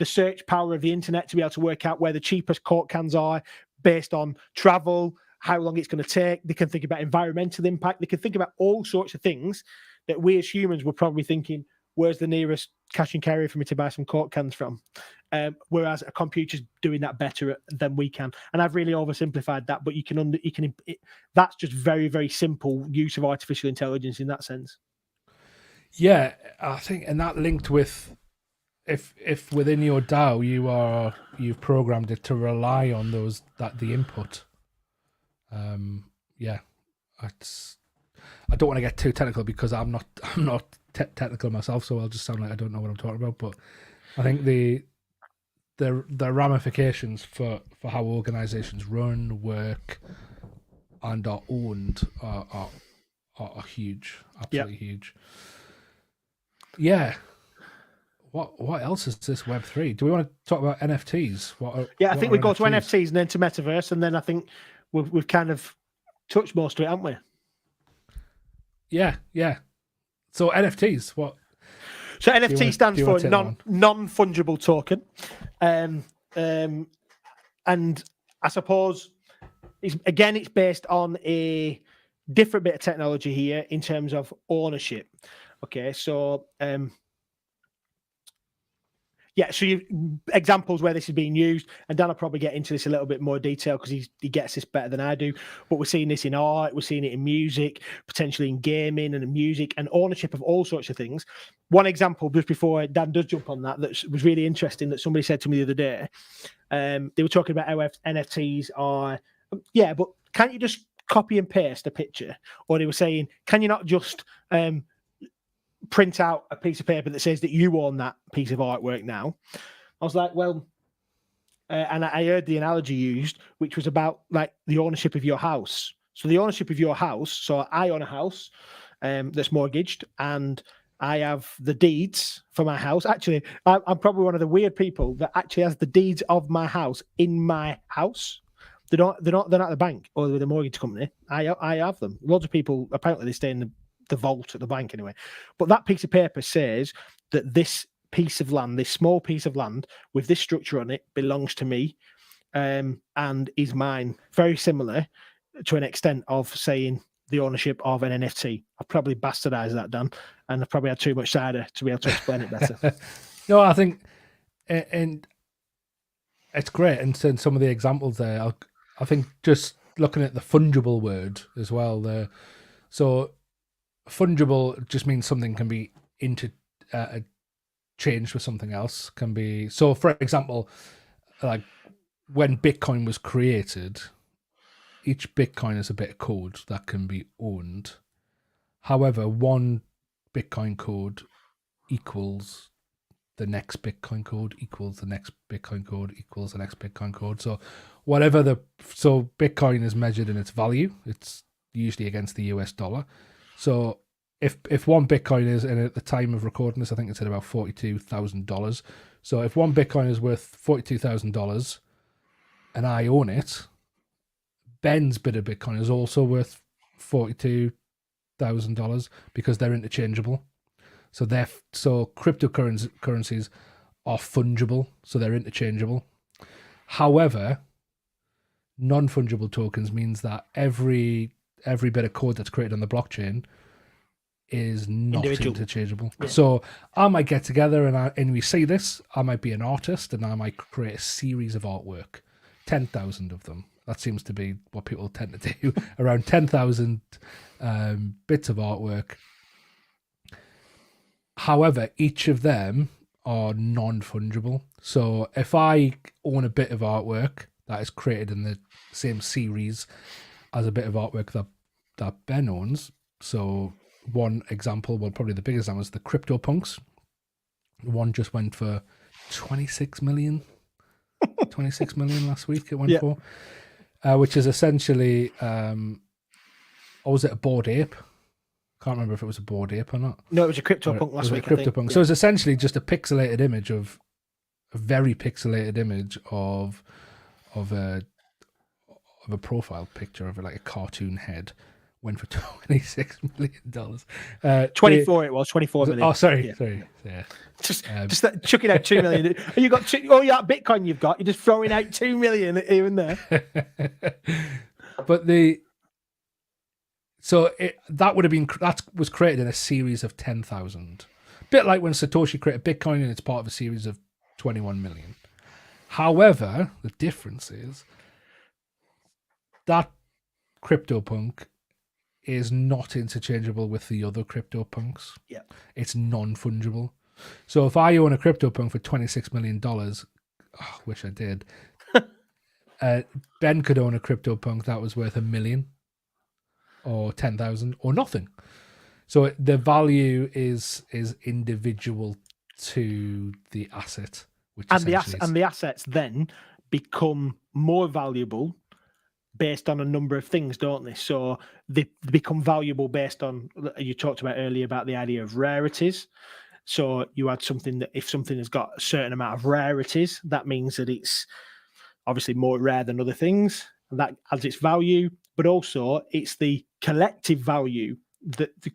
search power of the internet to be able to work out where the cheapest cork cans are based on travel, how long it's going to take. They can think about environmental impact. They can think about all sorts of things that we as humans were probably thinking, where's the nearest cash and carry for me to buy some cork cans from? Whereas a computer's doing that better than we can. And I've really oversimplified that, but that's just very, very simple use of artificial intelligence in that sense. Yeah, I think, and that linked with if within your DAO you've programmed it to rely on the input. Yeah, I don't want to get too technical because I'm not technical myself, so I'll just sound like I don't know what I'm talking about. But I think the ramifications for how organizations run, work, and are owned are huge, absolutely huge. Yeah. what else is this Web3? Do we want to talk about NFTs? I think we go to NFTs and then to Metaverse, and then I think we've kind of touched most of it, haven't we? Yeah. So NFTs, what? So NFT stands for non-fungible token, and I suppose it's based on a different bit of technology here in terms of ownership. Okay, so examples where this is being used, and Dan will probably get into this a little bit more detail because he gets this better than I do. But we're seeing this in art, we're seeing it in music, potentially in gaming and in music, and ownership of all sorts of things. One example, just before Dan does jump on that was really interesting that somebody said to me the other day. They were talking about how NFTs are, but can't you just copy and paste a picture? Or they were saying, can you not just print out a piece of paper that says that you own that piece of artwork now? I was like, well, and I heard the analogy used, which was about like the ownership of your house. So the ownership of your house. So I own a house that's mortgaged, and I have the deeds for my house. Actually, I'm probably one of the weird people that actually has the deeds of my house in my house. They're not at the bank or with a mortgage company. I have them. Loads of people, apparently they stay in the vault at the bank anyway. But that piece of paper says that this piece of land, this small piece of land with this structure on it, belongs to me and is mine. Very similar to an extent of saying the ownership of an NFT. I've probably bastardized that, Dan, and I've probably had too much cider to be able to explain it better. No, I think, and it's great. And some of the examples there, I think just looking at the fungible word as well. So fungible just means something can be changed with something else. Can be, so for example, like when Bitcoin was created, each Bitcoin is a bit of code that can be owned. However, one Bitcoin code equals the next Bitcoin code equals the next Bitcoin code equals the next Bitcoin code. So so Bitcoin is measured in its value. It's usually against the US dollar. So if one Bitcoin is, and at the time of recording this, I think it's at about $42,000. So if one Bitcoin is worth $42,000 and I own it, Ben's bit of Bitcoin is also worth $42,000 because they're interchangeable. So cryptocurrencies are fungible, so they're interchangeable. However, non-fungible tokens means that every bit of code that's created on the blockchain is not interchangeable. Yeah. So I might get together and we see this. I might be an artist and I might create a series of artwork, 10,000 of them. That seems to be what people tend to do. Around 10,000 bits of artwork. However, each of them are non-fungible. So if I own a bit of artwork that is created in the same series as a bit of artwork that Ben owns, so one example, probably the biggest example is the CryptoPunks. One just went for 26 million. 26 million last week it went for. Which is essentially, or was it a Bored Ape? Can't remember if it was a Bored Ape or not. No, it was a CryptoPunk last week. CryptoPunk. So it's essentially just a pixelated image a very pixelated image of a profile picture of like a cartoon head. Went for $26 million. 24 it was, 24 million. Oh, sorry. Yeah. Just chucking out 2 million. You got that Bitcoin you've got, you're just throwing out 2 million here and there. But that was created in a series of 10,000. Bit like when Satoshi created Bitcoin and it's part of a series of 21 million. However, the difference is that CryptoPunk is not interchangeable with the other CryptoPunks. Yeah. It's non-fungible. So if I own a CryptoPunk for $26 million, wish I did, Ben could own a CryptoPunk that was worth $1 million or 10,000 or nothing. So the value is individual to the asset. And the assets then become more valuable based on a number of things, don't they? So they become valuable based on, you talked about earlier about the idea of rarities. So you had something that if something has got a certain amount of rarities, that means that it's obviously more rare than other things, and that adds its value. But also, it's the collective value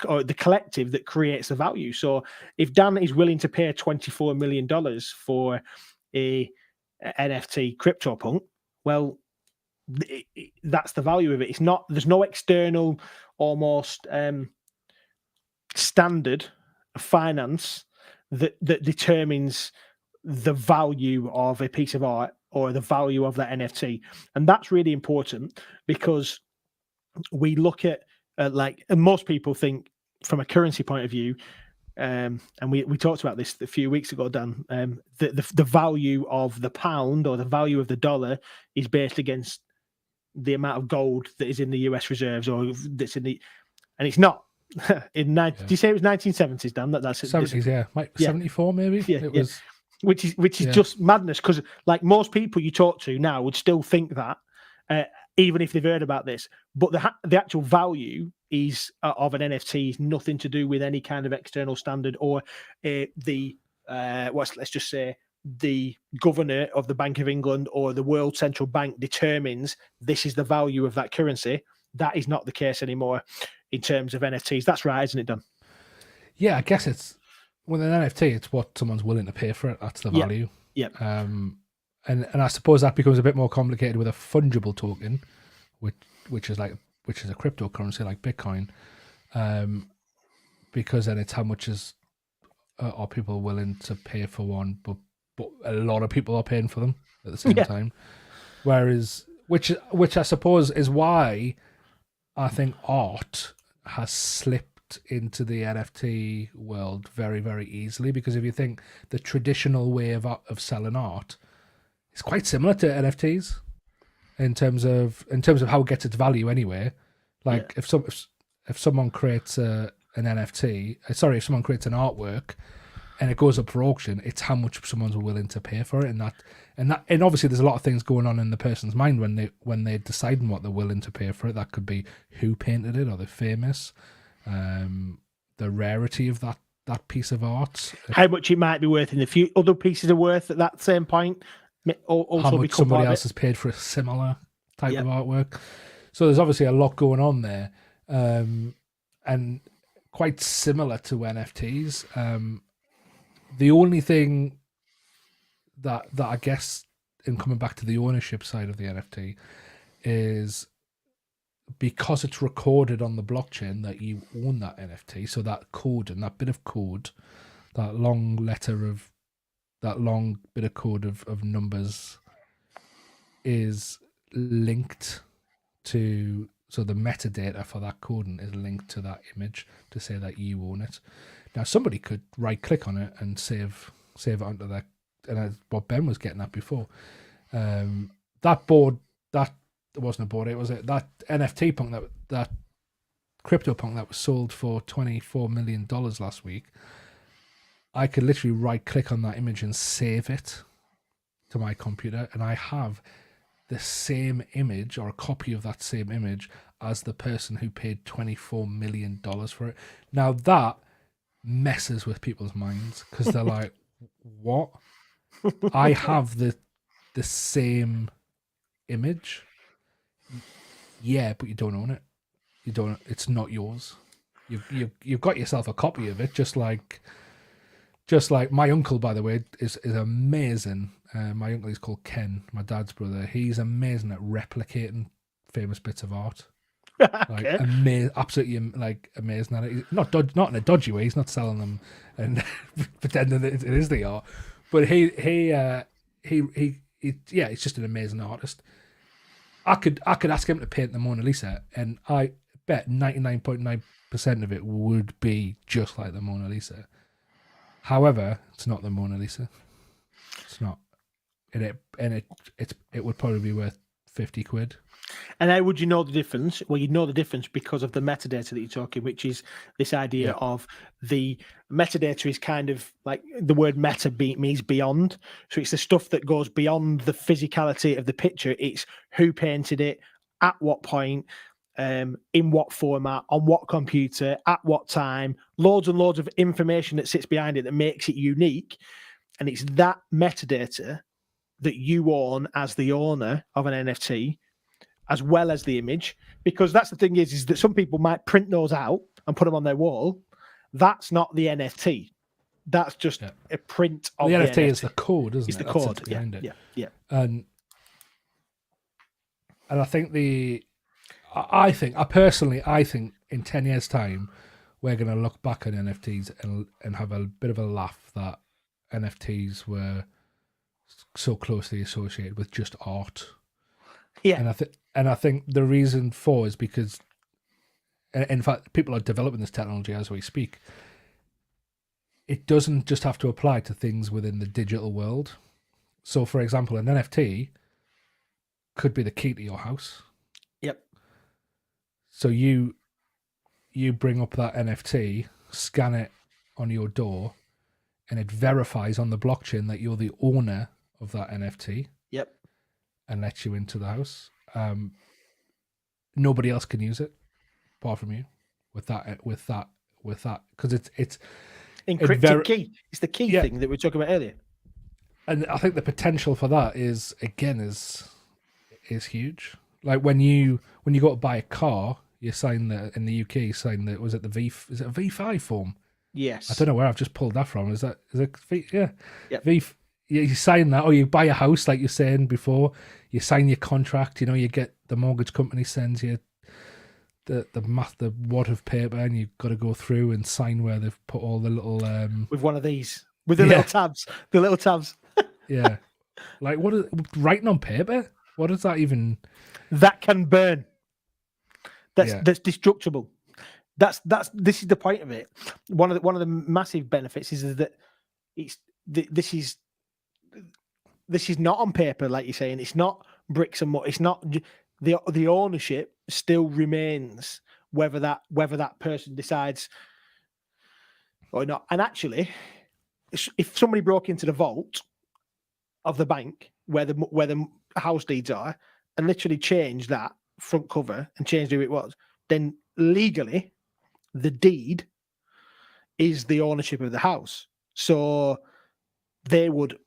or the collective that creates the value. So if Dan is willing to pay $24 million for a NFT CryptoPunk, well, that's the value of it. It's not. There's no external, almost standard of finance that determines the value of a piece of art or the value of that NFT, and that's really important because we look at and most people think from a currency point of view. And we talked about this a few weeks ago, Dan. The value of the pound or the value of the dollar is based against the amount of gold that is in the US reserves or that's in the, and it's not. Do you say it was 1970s, Dan? That's 70s, yeah, 74 maybe. Yeah, it was, which is just madness because like most people you talk to now would still think that, even if they've heard about this. But the actual value is of an NFT is nothing to do with any kind of external standard or let's just say the governor of the Bank of England or the World Central Bank determines this is the value of that currency. That is not the case anymore in terms of NFTs. That's right, isn't it, Dan? Yeah, I guess it's with an NFT, it's what someone's willing to pay for it. That's the value. Yeah. And I suppose that becomes a bit more complicated with a fungible token, which is a cryptocurrency like Bitcoin, because then it's how much are people willing to pay for one, but a lot of people are paying for them at the same time. Whereas, which I suppose is why I think art has slipped into the NFT world very, very easily, because if you think the traditional way of selling art is quite similar to NFTs in terms of how it gets its value anyway. Like if someone creates an NFT, if someone creates an artwork and it goes up for auction, it's how much someone's willing to pay for it, and obviously there's a lot of things going on in the person's mind when they're deciding what they're willing to pay for it. That could be who painted it, or they're famous, the rarity of that piece of art, how much it might be worth in the future, other pieces are worth at that same point. Also how much somebody else has paid for a similar type of artwork. So there's obviously a lot going on there, and quite similar to NFTs. The only thing that I guess, in coming back to the ownership side of the NFT, is because it's recorded on the blockchain that you own that NFT. So that code and that bit of code, that long bit of code of numbers is linked to, so the metadata for that coding is linked to that image to say that you own it. Now somebody could right click on it and save it onto that, and that's what Ben was getting at before. That board, that wasn't a board, it was that NFT punk, that crypto punk that was sold for $24 million last week. I could literally right click on that image and save it to my computer, and I have the same image or a copy of that same image as the person who paid $24 million for it. Now that messes with people's minds, because they're like, what? I have the same image. Yeah, but you don't own it. It's not yours. You've got yourself a copy of it, just like my uncle, by the way, is amazing. My uncle is called Ken, my dad's brother. He's amazing at replicating famous bits of art. Like absolutely like amazing at it. Not in a dodgy way. He's not selling them and pretending that it is the art. But he's just an amazing artist. I could ask him to paint the Mona Lisa, and I bet 99.9% of it would be just like the Mona Lisa. However, it's not the Mona Lisa. It's not. It would probably be worth 50 quid. And how would you know the difference? Well, you'd know the difference because of the metadata that you're talking, which is this idea of the metadata is kind of like the word meta means beyond. So it's the stuff that goes beyond the physicality of the picture. It's who painted it, at what point, in what format, on what computer, at what time, loads and loads of information that sits behind it that makes it unique. And it's that metadata that you own as the owner of an NFT, as well as the image. Because that's the thing is that some people might print those out and put them on their wall. That's not the NFT. That's just a print of the the NFT. Is the code, isn't it? It's the That's code. it behind it. Yeah. And I think I think in 10 years' time, we're going to look back at NFTs and have a bit of a laugh that NFTs were so closely associated with just art. Yeah. And I think the reason for is because, in fact, people are developing this technology as we speak. It doesn't just have to apply to things within the digital world. So, for example, an NFT could be the key to your house. Yep. So you bring up that NFT, scan it on your door, and it verifies on the blockchain that you're the owner of that NFT. Yep. And lets you into the house. Nobody else can use it apart from you with that because it's encrypted key. It's the key thing that we were talking about earlier. And I think the potential for that is huge. Like when you go to buy a car, you sign that in the UK. You sign that is it a V5 form? Yes. I don't know where I've just pulled that from. Is it yeah? Yep. You sign that, or you buy a house, like you're saying before. You sign your contract. You get the mortgage company sends you the wad of paper, and you've got to go through and sign where they've put all the little with one of these with the little tabs. The little tabs. Yeah, like what is writing on paper? What does that even? That can burn. That's destructible. This is the point of it. One of the massive benefits is that this is not on paper, like you're saying. It's not bricks and mortar. It's not the ownership still remains whether that person decides or not. And actually, if somebody broke into the vault of the bank where the house deeds are and literally changed that front cover and changed who it was, then legally the deed is the ownership of the house. So they would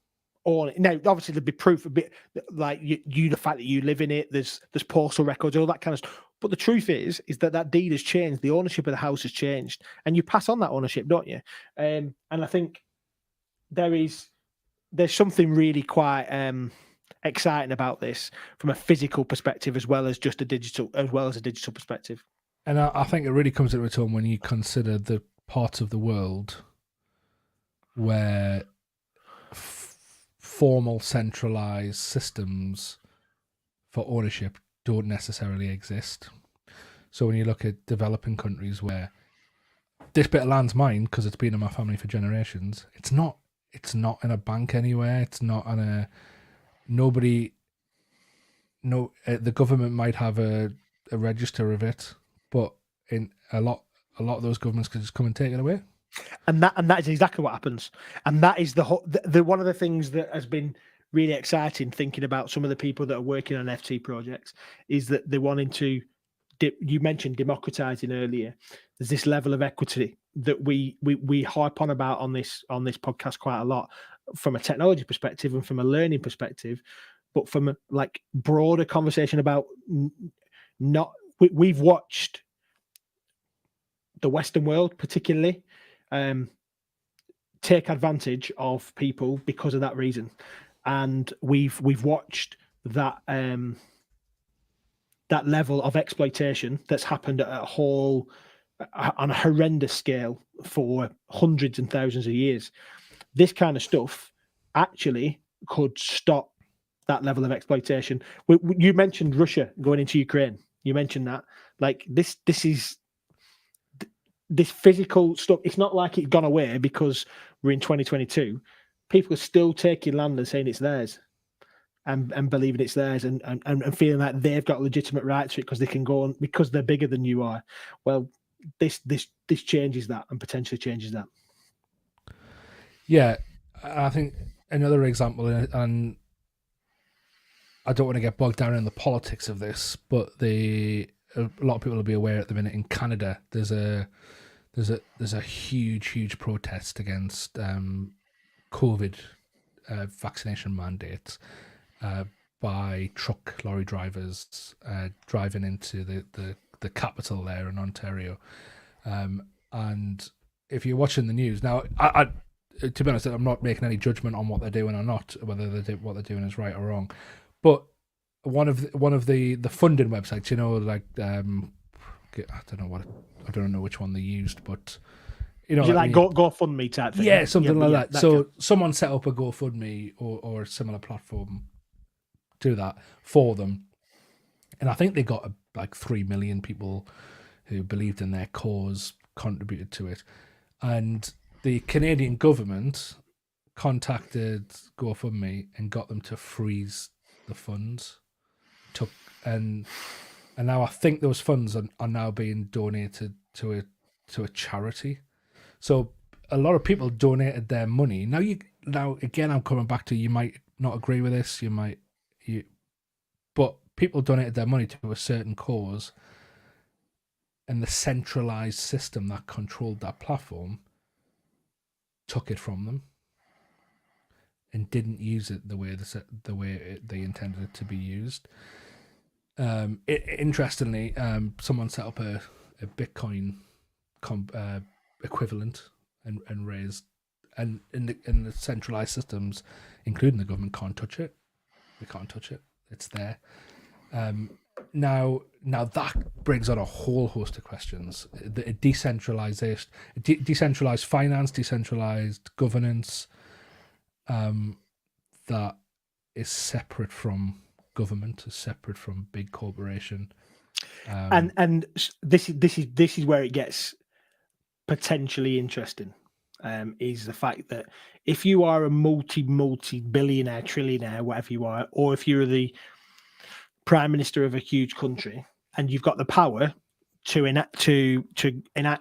own it. Now, obviously, there'd be proof a bit like the fact that you live in it. There's postal records, all that kind of stuff. But the truth is that deed has changed. The ownership of the house has changed, and you pass on that ownership, don't you? And I think there's something really quite exciting about this from a physical perspective as well as a digital perspective. And I think it really comes into its own when you consider the parts of the world where formal centralized systems for ownership don't necessarily exist. So when you look at developing countries where this bit of land's mine because it's been in my family for generations, it's not in a bank anywhere. It's not on the government might have a register of it, but in a lot of those governments could just come and take it away. And that is exactly what happens. And that is the one of the things that has been really exciting thinking about some of the people that are working on NFT projects is that they're wanting to. You mentioned democratizing earlier. There's this level of equity that we harp on about on this podcast quite a lot from a technology perspective and from a learning perspective, but from a broader conversation about we've watched the Western world particularly take advantage of people because of that reason, and we've watched that that level of exploitation that's happened at on a horrendous scale for hundreds and thousands of years. This kind of stuff actually could stop that level of exploitation. You mentioned Russia going into Ukraine. You mentioned that. This physical stuff, it's not like it's gone away because we're in 2022. People are still taking land and saying it's theirs and believing it's theirs and feeling like they've got legitimate right to it because they can go on because they're bigger than you are. Well, this changes that and potentially changes that. Yeah, I think another example, and I don't want to get bogged down in the politics of this, but the a lot of people will be aware at the minute, in Canada, there's a huge protest against COVID vaccination mandates by truck lorry drivers driving into the capital there in Ontario. And if you're watching the news now, I to be honest, I'm not making any judgment on what they're doing or not, whether what they're doing is right or wrong. But one of the funding websites, like I don't know which one they used, but is it like GoFundMe type thing? Yeah, something like that. So someone set up a GoFundMe or a similar platform, do that for them, and I think they got like 3 million people who believed in their cause contributed to it, and the Canadian government contacted GoFundMe and got them to freeze the funds. And now I think those funds are now being donated to a charity. So a lot of people donated their money. Now again, I'm coming back to, you might not agree with this, but people donated their money to a certain cause, and the centralized system that controlled that platform took it from them and didn't use it the way they intended it to be used. Interestingly, someone set up a Bitcoin equivalent and raised, and in the centralized systems, including the government, can't touch it. They can't touch it. It's there. Now that brings on a whole host of questions. The decentralized finance, decentralized governance, that is separate from government, is separate from big corporation. And this is where it gets potentially interesting. Is the fact that if you are a multi-billionaire, trillionaire, whatever you are, or if you're the prime minister of a huge country and you've got the power to enact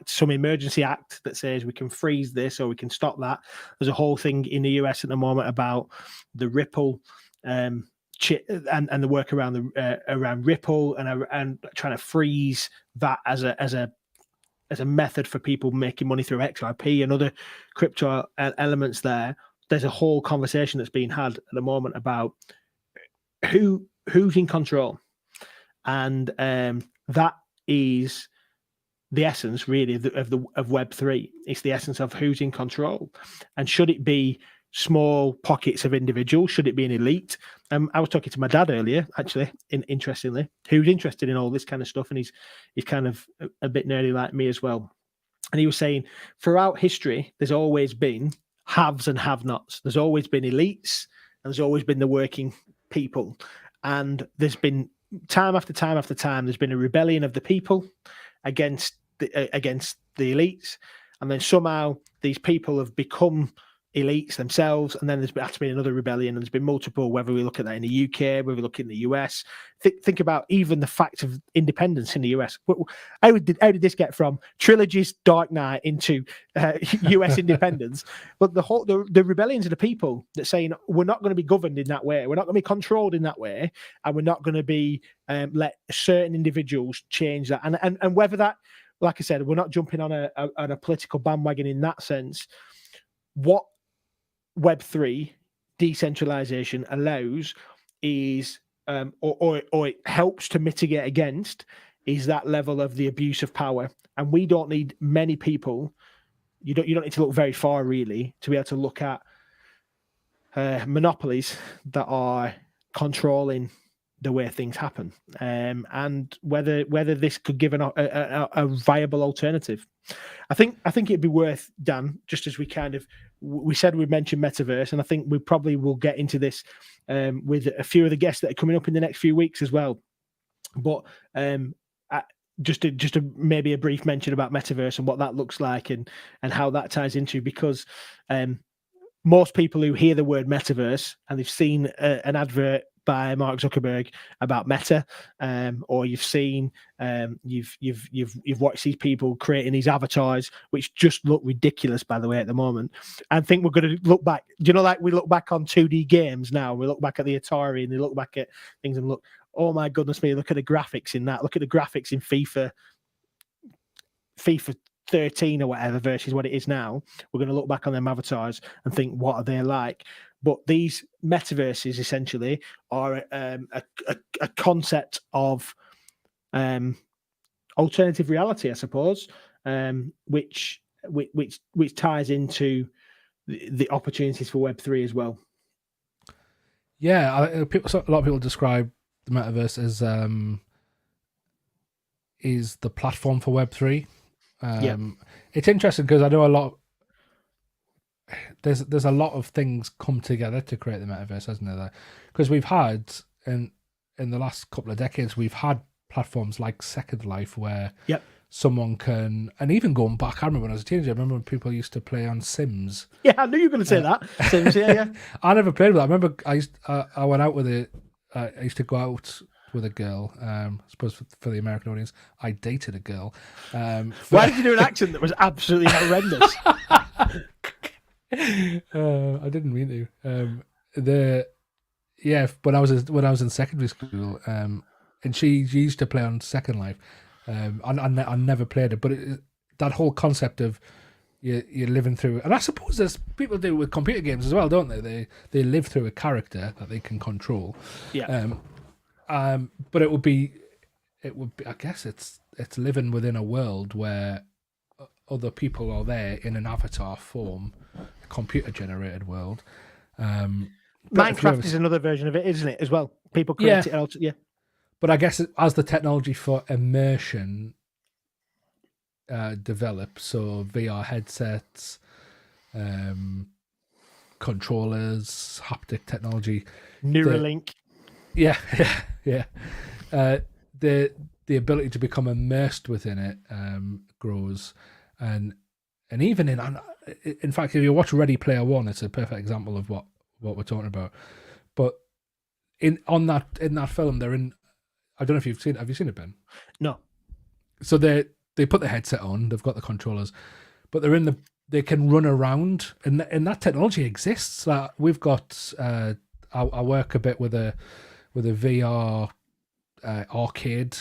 some emergency act that says we can freeze this or we can stop that. There's a whole thing in the US at the moment about the Ripple and the work around Ripple and trying to freeze that as a method for people making money through XRP and other crypto elements there. There's a whole conversation that's being had at the moment about who's in control. And that is the essence, really, of Web3. It's the essence of who's in control. And should it be small pockets of individuals? Should it be an elite? I was talking to my dad earlier, actually, interestingly, who's interested in all this kind of stuff, and he's kind of a bit nerdy like me as well. And he was saying, throughout history, there's always been haves and have-nots. There's always been elites, and there's always been the working people. And there's been time after time after time, there's been a rebellion of the people against the elites, and then somehow these people have become elites themselves, and then there's had to be another rebellion, and there's been multiple, whether we look at that in the UK, whether we look in the US. Think about even the fact of independence in the US. How did this get from Trilogy's Dark Knight into US independence? But the rebellions of the people that saying we're not going to be governed in that way, we're not going to be controlled in that way, and we're not going to be let certain individuals change that. And whether that, like I said, we're not jumping on a political bandwagon in that sense. What Web3 decentralization allows is, or it helps to mitigate against, is that level of the abuse of power. And we don't need many people. You don't need to look very far, really, to be able to look at monopolies that are controlling the way things happen, and whether this could give a viable alternative. I think it'd be worth, Dan, just as we said we'd mention Metaverse, and I think we probably will get into this with a few of the guests that are coming up in the next few weeks as well. But just maybe a brief mention about Metaverse and what that looks like and how that ties into, because most people who hear the word Metaverse and they've seen an advert by Mark Zuckerberg about Meta, or you've seen you've watched these people creating these avatars, which just look ridiculous, by the way, at the moment. And think we're going to look back. Do you know, like we look back on 2D games now, we look back at the Atari and they look back at things and look, oh my goodness me, look at the graphics in that. Look at the graphics in FIFA 13 or whatever versus what it is now. We're going to look back on them avatars and think, what are they like? But these metaverses essentially are a concept of alternative reality, I suppose, which ties into the opportunities for Web3 as well. Yeah, a lot of people describe the metaverse as is the platform for Web3. It's interesting because I know a lot. There's a lot of things come together to create the metaverse, hasn't there? Because we've had in the last couple of decades, we've had platforms like Second Life where someone can, and even going back, I remember when I was a teenager, I remember when people used to play on Sims. Yeah, I knew you were going to say that. Sims, yeah. I never played with that. I remember I went out with it. I used to go out with a girl. I suppose for the American audience, I dated a girl. Why did you do an accent that was absolutely horrendous? I didn't mean to. When I was in secondary school, and she used to play on Second Life. I never played it, but that whole concept of you're living through, and I suppose there's people do with computer games as well, don't they? They live through a character that they can control. Yeah. But it would be. I guess it's living within a world where other people are there in an avatar form, a computer generated world. Minecraft is another version of it, isn't it? As well, people create it. Yeah. But I guess as the technology for immersion develops, so VR headsets, controllers, haptic technology, Neuralink. Yeah. The ability to become immersed within it grows, and even in fact, if you watch Ready Player One, it's a perfect example of what we're talking about. But in that film, they're in. I don't know if you've seen it. Have you seen it, Ben? No. So they put the headset on. They've got the controllers, but they can run around, and that technology exists. Like we've got. I work a bit with a VR arcade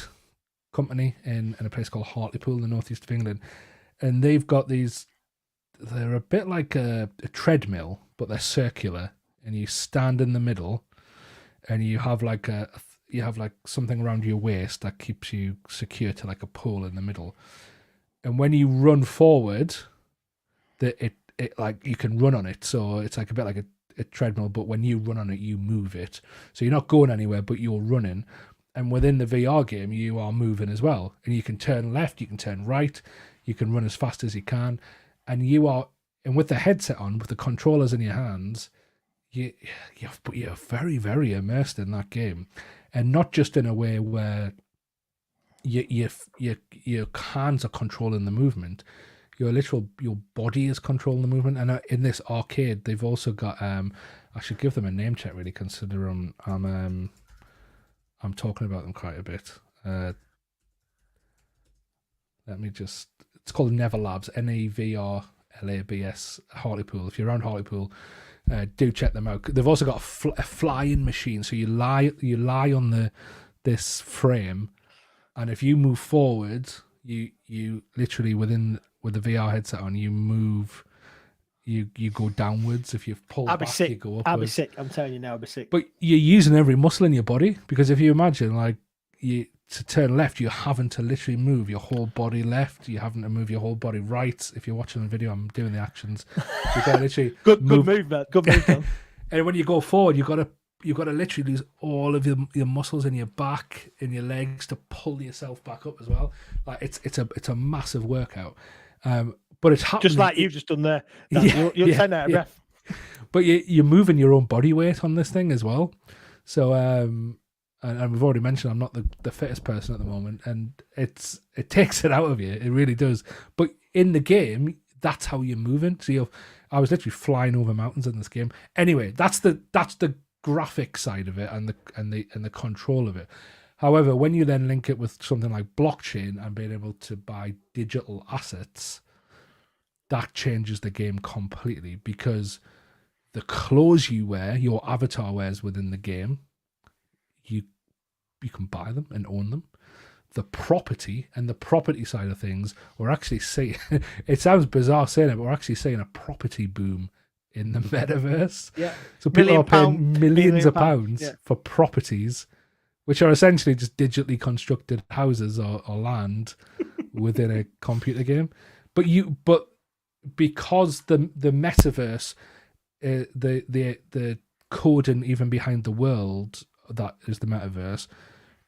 company in a place called Hartlepool in the northeast of England, and they've got these. They're a bit like a treadmill, but they're circular, and you stand in the middle, and you have like something around your waist that keeps you secure to like a pole in the middle. And when you run forward, it like you can run on it. So it's like a bit like a treadmill, but when you run on it, you move it. So you're not going anywhere, but you're running. And within the VR game, you are moving as well. And you can turn left, you can turn right, you can run as fast as you can. And with the headset on, with the controllers in your hands, you're very, very immersed in that game. And not just in a way where your hands are controlling the movement, your body is controlling the movement. And in this arcade, they've also got I should give them a name check, really, considering I'm talking about them quite a bit. It's called Never Labs, NEVRLABS, Hartlepool. If you're around Hartlepool, do check them out. They've also got a flying machine, so you lie on this frame, and if you move forward, you literally with the VR headset on, you move, you go downwards. If you pull back, you go upwards. I'll be sick. I'm telling you now, I'll be sick. But you're using every muscle in your body, because if you imagine, like, to turn left, you're having to literally move your whole body left. You're having to move your whole body right. If you're watching the video, I'm doing the actions. You got to literally good move, man. Good move, man. And when you go forward, you got to literally use all of your muscles in your back, in your legs, to pull yourself back up as well. Like it's a massive workout. But it's happening just like you've just done there. You're 10 out of breath. But you're moving your own body weight on this thing as well. So and we've already mentioned I'm not the fittest person at the moment, and it takes it out of you. It really does. But in the game, that's how you're moving. So I was literally flying over mountains in this game. Anyway, that's the graphic side of it and the control of it. However, when you then link it with something like blockchain and being able to buy digital assets, that changes the game completely, because the clothes you wear, your avatar wears within the game, buy them and own them. The property and the property side of things, we're actually seeing, it sounds bizarre saying it, but we're actually seeing a property boom in the metaverse. Yeah. So people are paying millions of pounds for properties, which are essentially just digitally constructed houses or land within a computer game. But because the metaverse, the coding even behind the world that is the metaverse,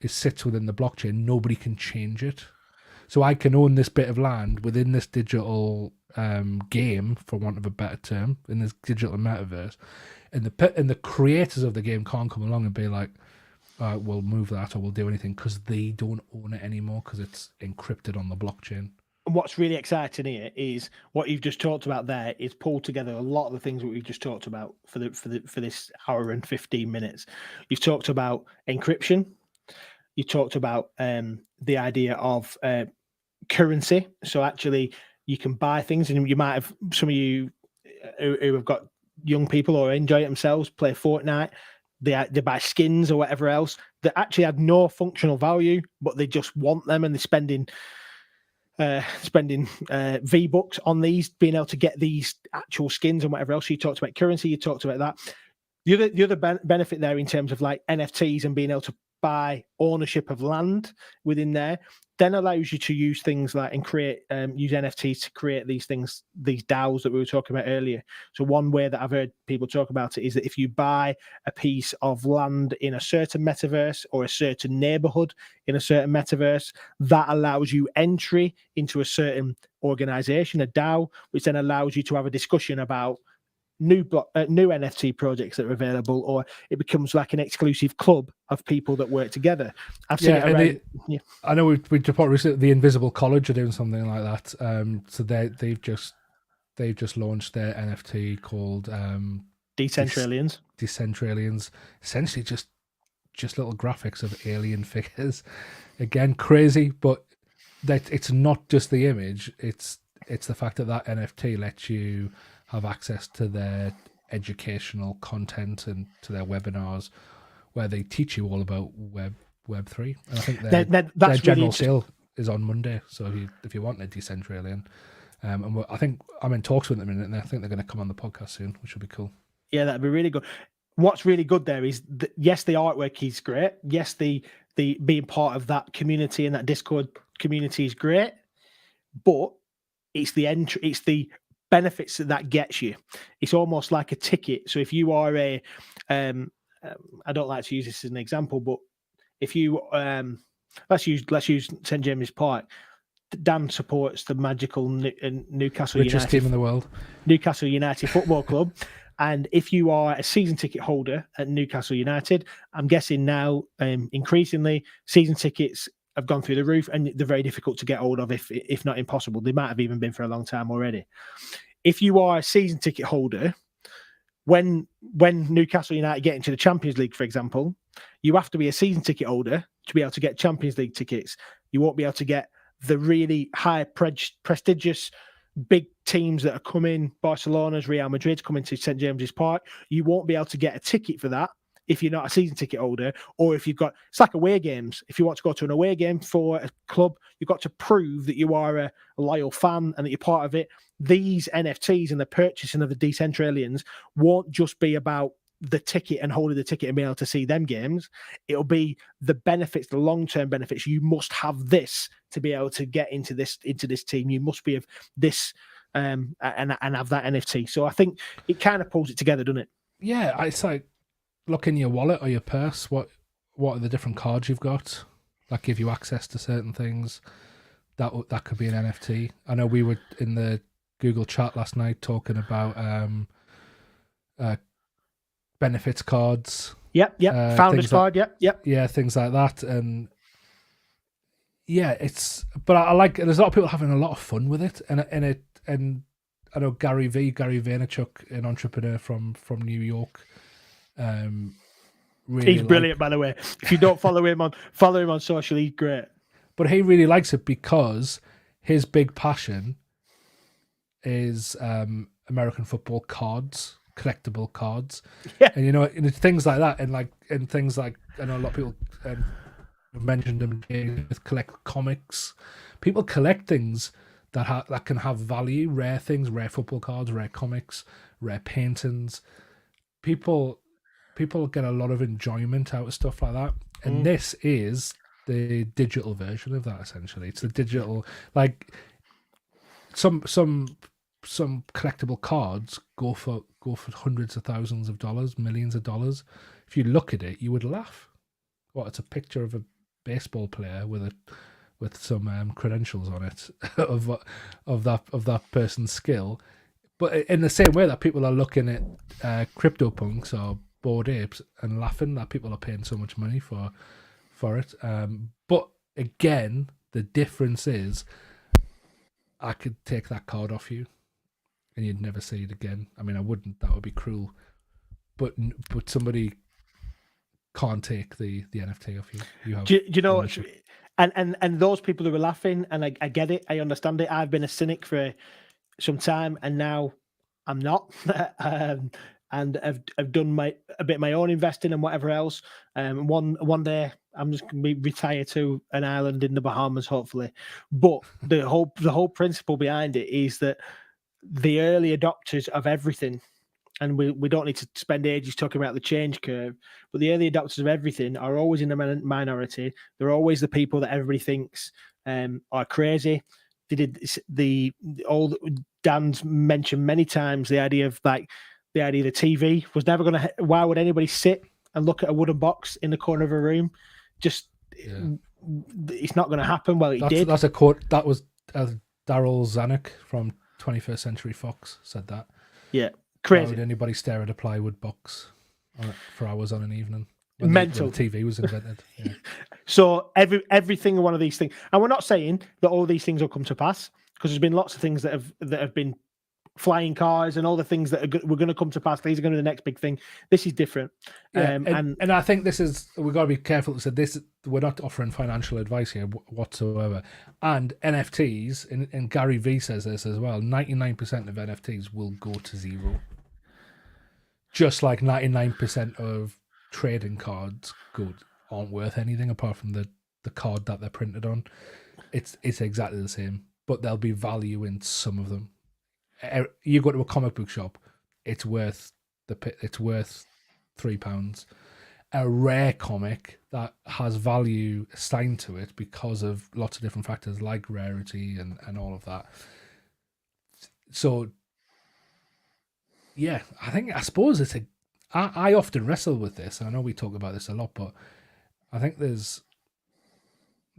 it sits within the blockchain. Nobody can change it. So I can own this bit of land within this digital game, for want of a better term, in this digital metaverse, and the creators of the game can't come along and be like, we'll move that or we'll do anything, because they don't own it anymore because it's encrypted on the blockchain. And what's really exciting here is what you've just talked about. There is pulled together a lot of the things that we've just talked about for this hour and 15 minutes. You've talked about encryption. You talked about the idea of currency. So actually, you can buy things, and you might have some of you who have got young people or enjoy it themselves, play Fortnite. They buy skins or whatever else that actually had no functional value, but they just want them, and they're spending V-Bucks on these, being able to get these actual skins and whatever else. So you talked about currency, you talked about that. The other benefit there in terms of like NFTs and being able to buy ownership of land within there, then allows you to use things like and create use NFTs to create these things, these DAOs that we were talking about earlier. So one way that I've heard people talk about it is that if you buy a piece of land in a certain metaverse or a certain neighborhood in a certain metaverse, that allows you entry into a certain organization, a DAO, which then allows you to have a discussion about new NFT projects that are available, or it becomes like an exclusive club of people that work together. I've seen it around, I know we reported recently the Invisible College are doing something like that. So they've just launched their NFT called Decentralians. Decentralians, essentially just little graphics of alien figures. Again, crazy, but that it's not just the image. It's the fact that NFT lets you have access to their educational content and to their webinars, where they teach you all about Web3. And I think their general sale is on Monday. So if you want a Decentralian, and I think I'm in talks with them in it, and I think they're going to come on the podcast soon, which will be cool. Yeah, that'd be really good. What's really good there is that, yes, the artwork is great. Yes, the being part of that community and that Discord community is great, but it's the benefits that gets you. It's almost like a ticket. So if you are I don't like to use this as an example, but if you let's use St James's Park. Dan supports the magical Newcastle richest team in the world, Newcastle United Football Club. And if you are a season ticket holder at Newcastle United, I'm guessing now increasingly season tickets have gone through the roof, and they're very difficult to get hold of, if not impossible. They might have even been for a long time already. If you are a season ticket holder, when Newcastle United get into the Champions League, for example, you have to be a season ticket holder to be able to get Champions League tickets. You won't be able to get the really high prestigious big teams that are coming, Barcelona's, Real Madrid's coming to St James's Park. You won't be able to get a ticket for that if you're not a season ticket holder, or if you've got, it's like away games. If you want to go to an away game for a club, you've got to prove that you are a loyal fan and that you're part of it. These NFTs and the purchasing of the Decentralians won't just be about the ticket and holding the ticket and being able to see them games. It'll be the benefits, the long-term benefits. You must have this to be able to get into this team. You must be of this and have that NFT. So I think it kind of pulls it together, doesn't it? Yeah, it's like, look in your wallet or your purse. What are the different cards you've got that give you access to certain things? That could be an NFT. I know we were in the Google chat last night talking about benefits cards. Yep. Founders card. Yep. Yeah, things like that. And yeah, but I like. There's a lot of people having a lot of fun with it, and I know Gary Vaynerchuk, an entrepreneur from New York. He's brilliant, by the way. If you don't follow him on social, he's great. But he really likes it because his big passion is American football cards, collectible cards, and things like that, and things like I know a lot of people mentioned them with collect comics. People collect things that can have value, rare things, rare football cards, rare comics, rare paintings. People get a lot of enjoyment out of stuff like that, and this is the digital version of that. Essentially, it's the digital, like some collectible cards go for hundreds of thousands of dollars, millions of dollars. If you look at it, you would laugh. What, it's a picture of a baseball player with some credentials on it of that person's skill. But in the same way that people are looking at CryptoPunks or Bored Apes and laughing that people are paying so much money for it. But again, the difference is I could take that card off you and you'd never see it again. I mean, I wouldn't. That would be cruel. But somebody can't take the NFT off you. You have. Do you know? And those people who were laughing, and I get it. I understand it. I've been a cynic for some time, and now I'm not. And I've done a bit of my own investing and whatever else. One day I'm just going to be retired to an island in the Bahamas, hopefully. But the whole principle behind it is that the early adopters of everything, and we don't need to spend ages talking about the change curve, but the early adopters of everything are always in the minority. They're always the people that everybody thinks are crazy. They did Dan's mentioned many times the idea of the TV was never going to. Why would anybody sit and look at a wooden box in the corner of a room? It's not going to happen. Well, it did. That's a quote. That was Daryl Zanuck from 21st Century Fox said that. Yeah. Crazy. Why would anybody stare at a plywood box for hours on an evening? Mental. When the TV was invented. Yeah. So every single one of these things, and we're not saying that all these things will come to pass, because there's been lots of things that have been flying cars and all the things that were going to come to pass. These are going to be the next big thing. This is different. Yeah, and I think we've got to be careful to say this. We're not offering financial advice here whatsoever. And NFTs, and Gary Vee says this as well, 99% of NFTs will go to zero. Just like 99% of trading cards aren't worth anything apart from the card that they're printed on. It's exactly the same, but there'll be value in some of them. You go to a comic book shop, it's worth £3. A rare comic that has value assigned to it because of lots of different factors like rarity and all of that. So yeah, I suppose I often wrestle with this. I know we talk about this a lot, but I think there's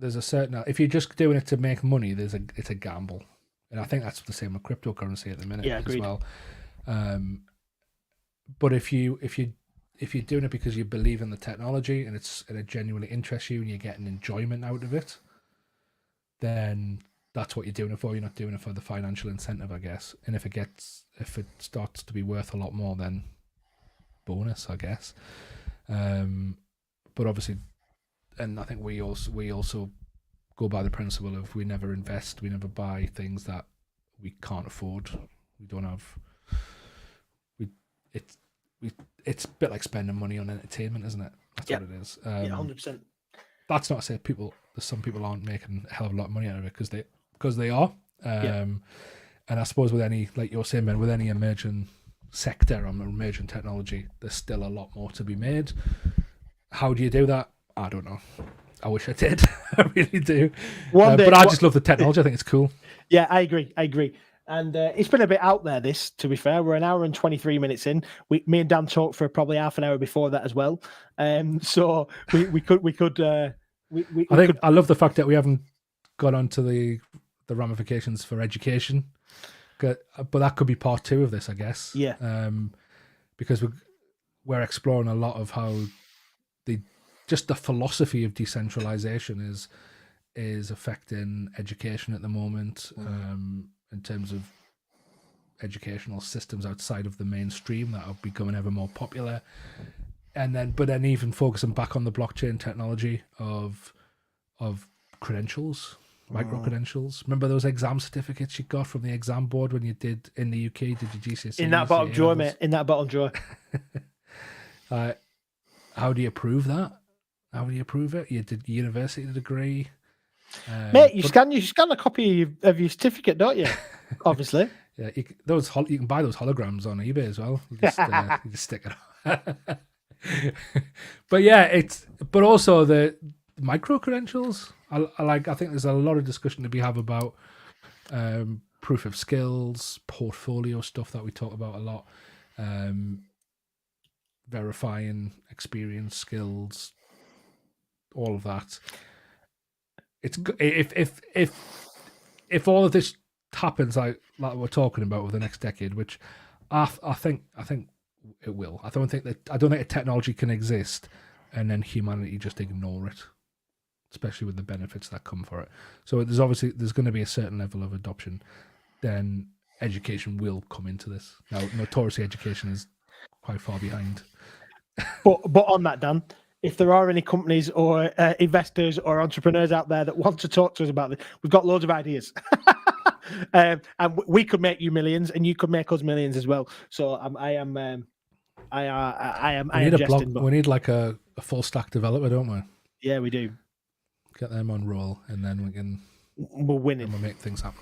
a certain, if you're just doing it to make money, it's a gamble. And I think that's the same with cryptocurrency at the minute as well. But if you're doing it because you believe in the technology and it genuinely interests you and you're getting enjoyment out of it, then that's what you're doing it for. You're not doing it for the financial incentive, I guess. And if it starts to be worth a lot more, then bonus, I guess. But obviously, and I think we also go by the principle of we never invest, we never buy things that we can't afford. We don't have. It's a bit like spending money on entertainment, isn't it? That's what it is. 100%. That's not to say some people aren't making a hell of a lot of money out of it because they are. And I suppose with any, like you're saying, Ben, with any emerging sector or emerging technology, there's still a lot more to be made. How do you do that? I don't know. I wish I did. I really do. But I just love the technology. I think it's cool. Yeah, I agree. And it's been a bit out there, this, to be fair. We're an hour and 23 minutes in. Me and Dan talked for probably half an hour before that as well. So we could. I love the fact that we haven't got onto the ramifications for education. But that could be part 2 of this, I guess. Yeah. Because we're exploring a lot of how just the philosophy of decentralization is affecting education at the moment, in terms of educational systems outside of the mainstream that are becoming ever more popular. But then even focusing back on the blockchain technology of credentials, micro credentials. Remember those exam certificates you got from the exam board when you did in the UK? Did your GCSE? In that bottom drawer, mate. In that bottom drawer. How do you prove that? How do you prove it? You did university degree. Mate, you scan a copy of your certificate, don't you? Obviously. Yeah, you can buy those holograms on eBay as well. You just stick it on. But yeah, but also the micro credentials. I think there's a lot of discussion to be have about proof of skills, portfolio stuff that we talk about a lot, verifying experience, skills, all of that. It's if all of this happens like we're talking about over the next decade, which I think it will. I don't think a technology can exist and then humanity just ignore it, especially with the benefits that come for it. So there's going to be a certain level of adoption. Then education will come into this. Now, notoriously, education is quite far behind. But on that, Dan, if there are any companies or investors or entrepreneurs out there that want to talk to us about this, we've got loads of ideas. And we could make you millions, and you could make us millions as well. So I am jesting, but we need like a full stack developer, don't we? Yeah, we do. Get them on roll, and then we're winning. We'll make things happen.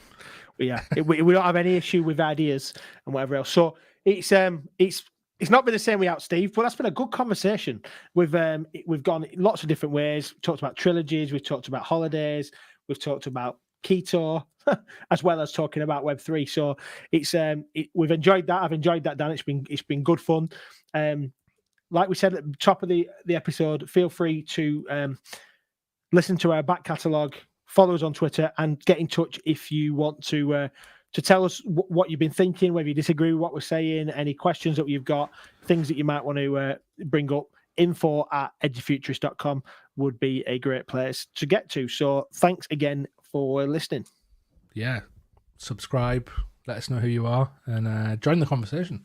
Yeah, we don't have any issue with ideas and whatever else. So it's not been the same without Steve, but that's been a good conversation. We've gone lots of different ways. We've talked about trilogies, we've talked about holidays, we've talked about keto, as well as talking about Web3. So we've enjoyed that. I've enjoyed that, Dan. It's been good fun. Like we said at the top of the episode, feel free to listen to our back catalogue, follow us on Twitter, and get in touch if you want to tell us what you've been thinking, whether you disagree with what we're saying, any questions that you've got, things that you might want to bring up. info@edufuturists.com would be a great place to get to. So thanks again for listening. Yeah, subscribe, let us know who you are, and join the conversation.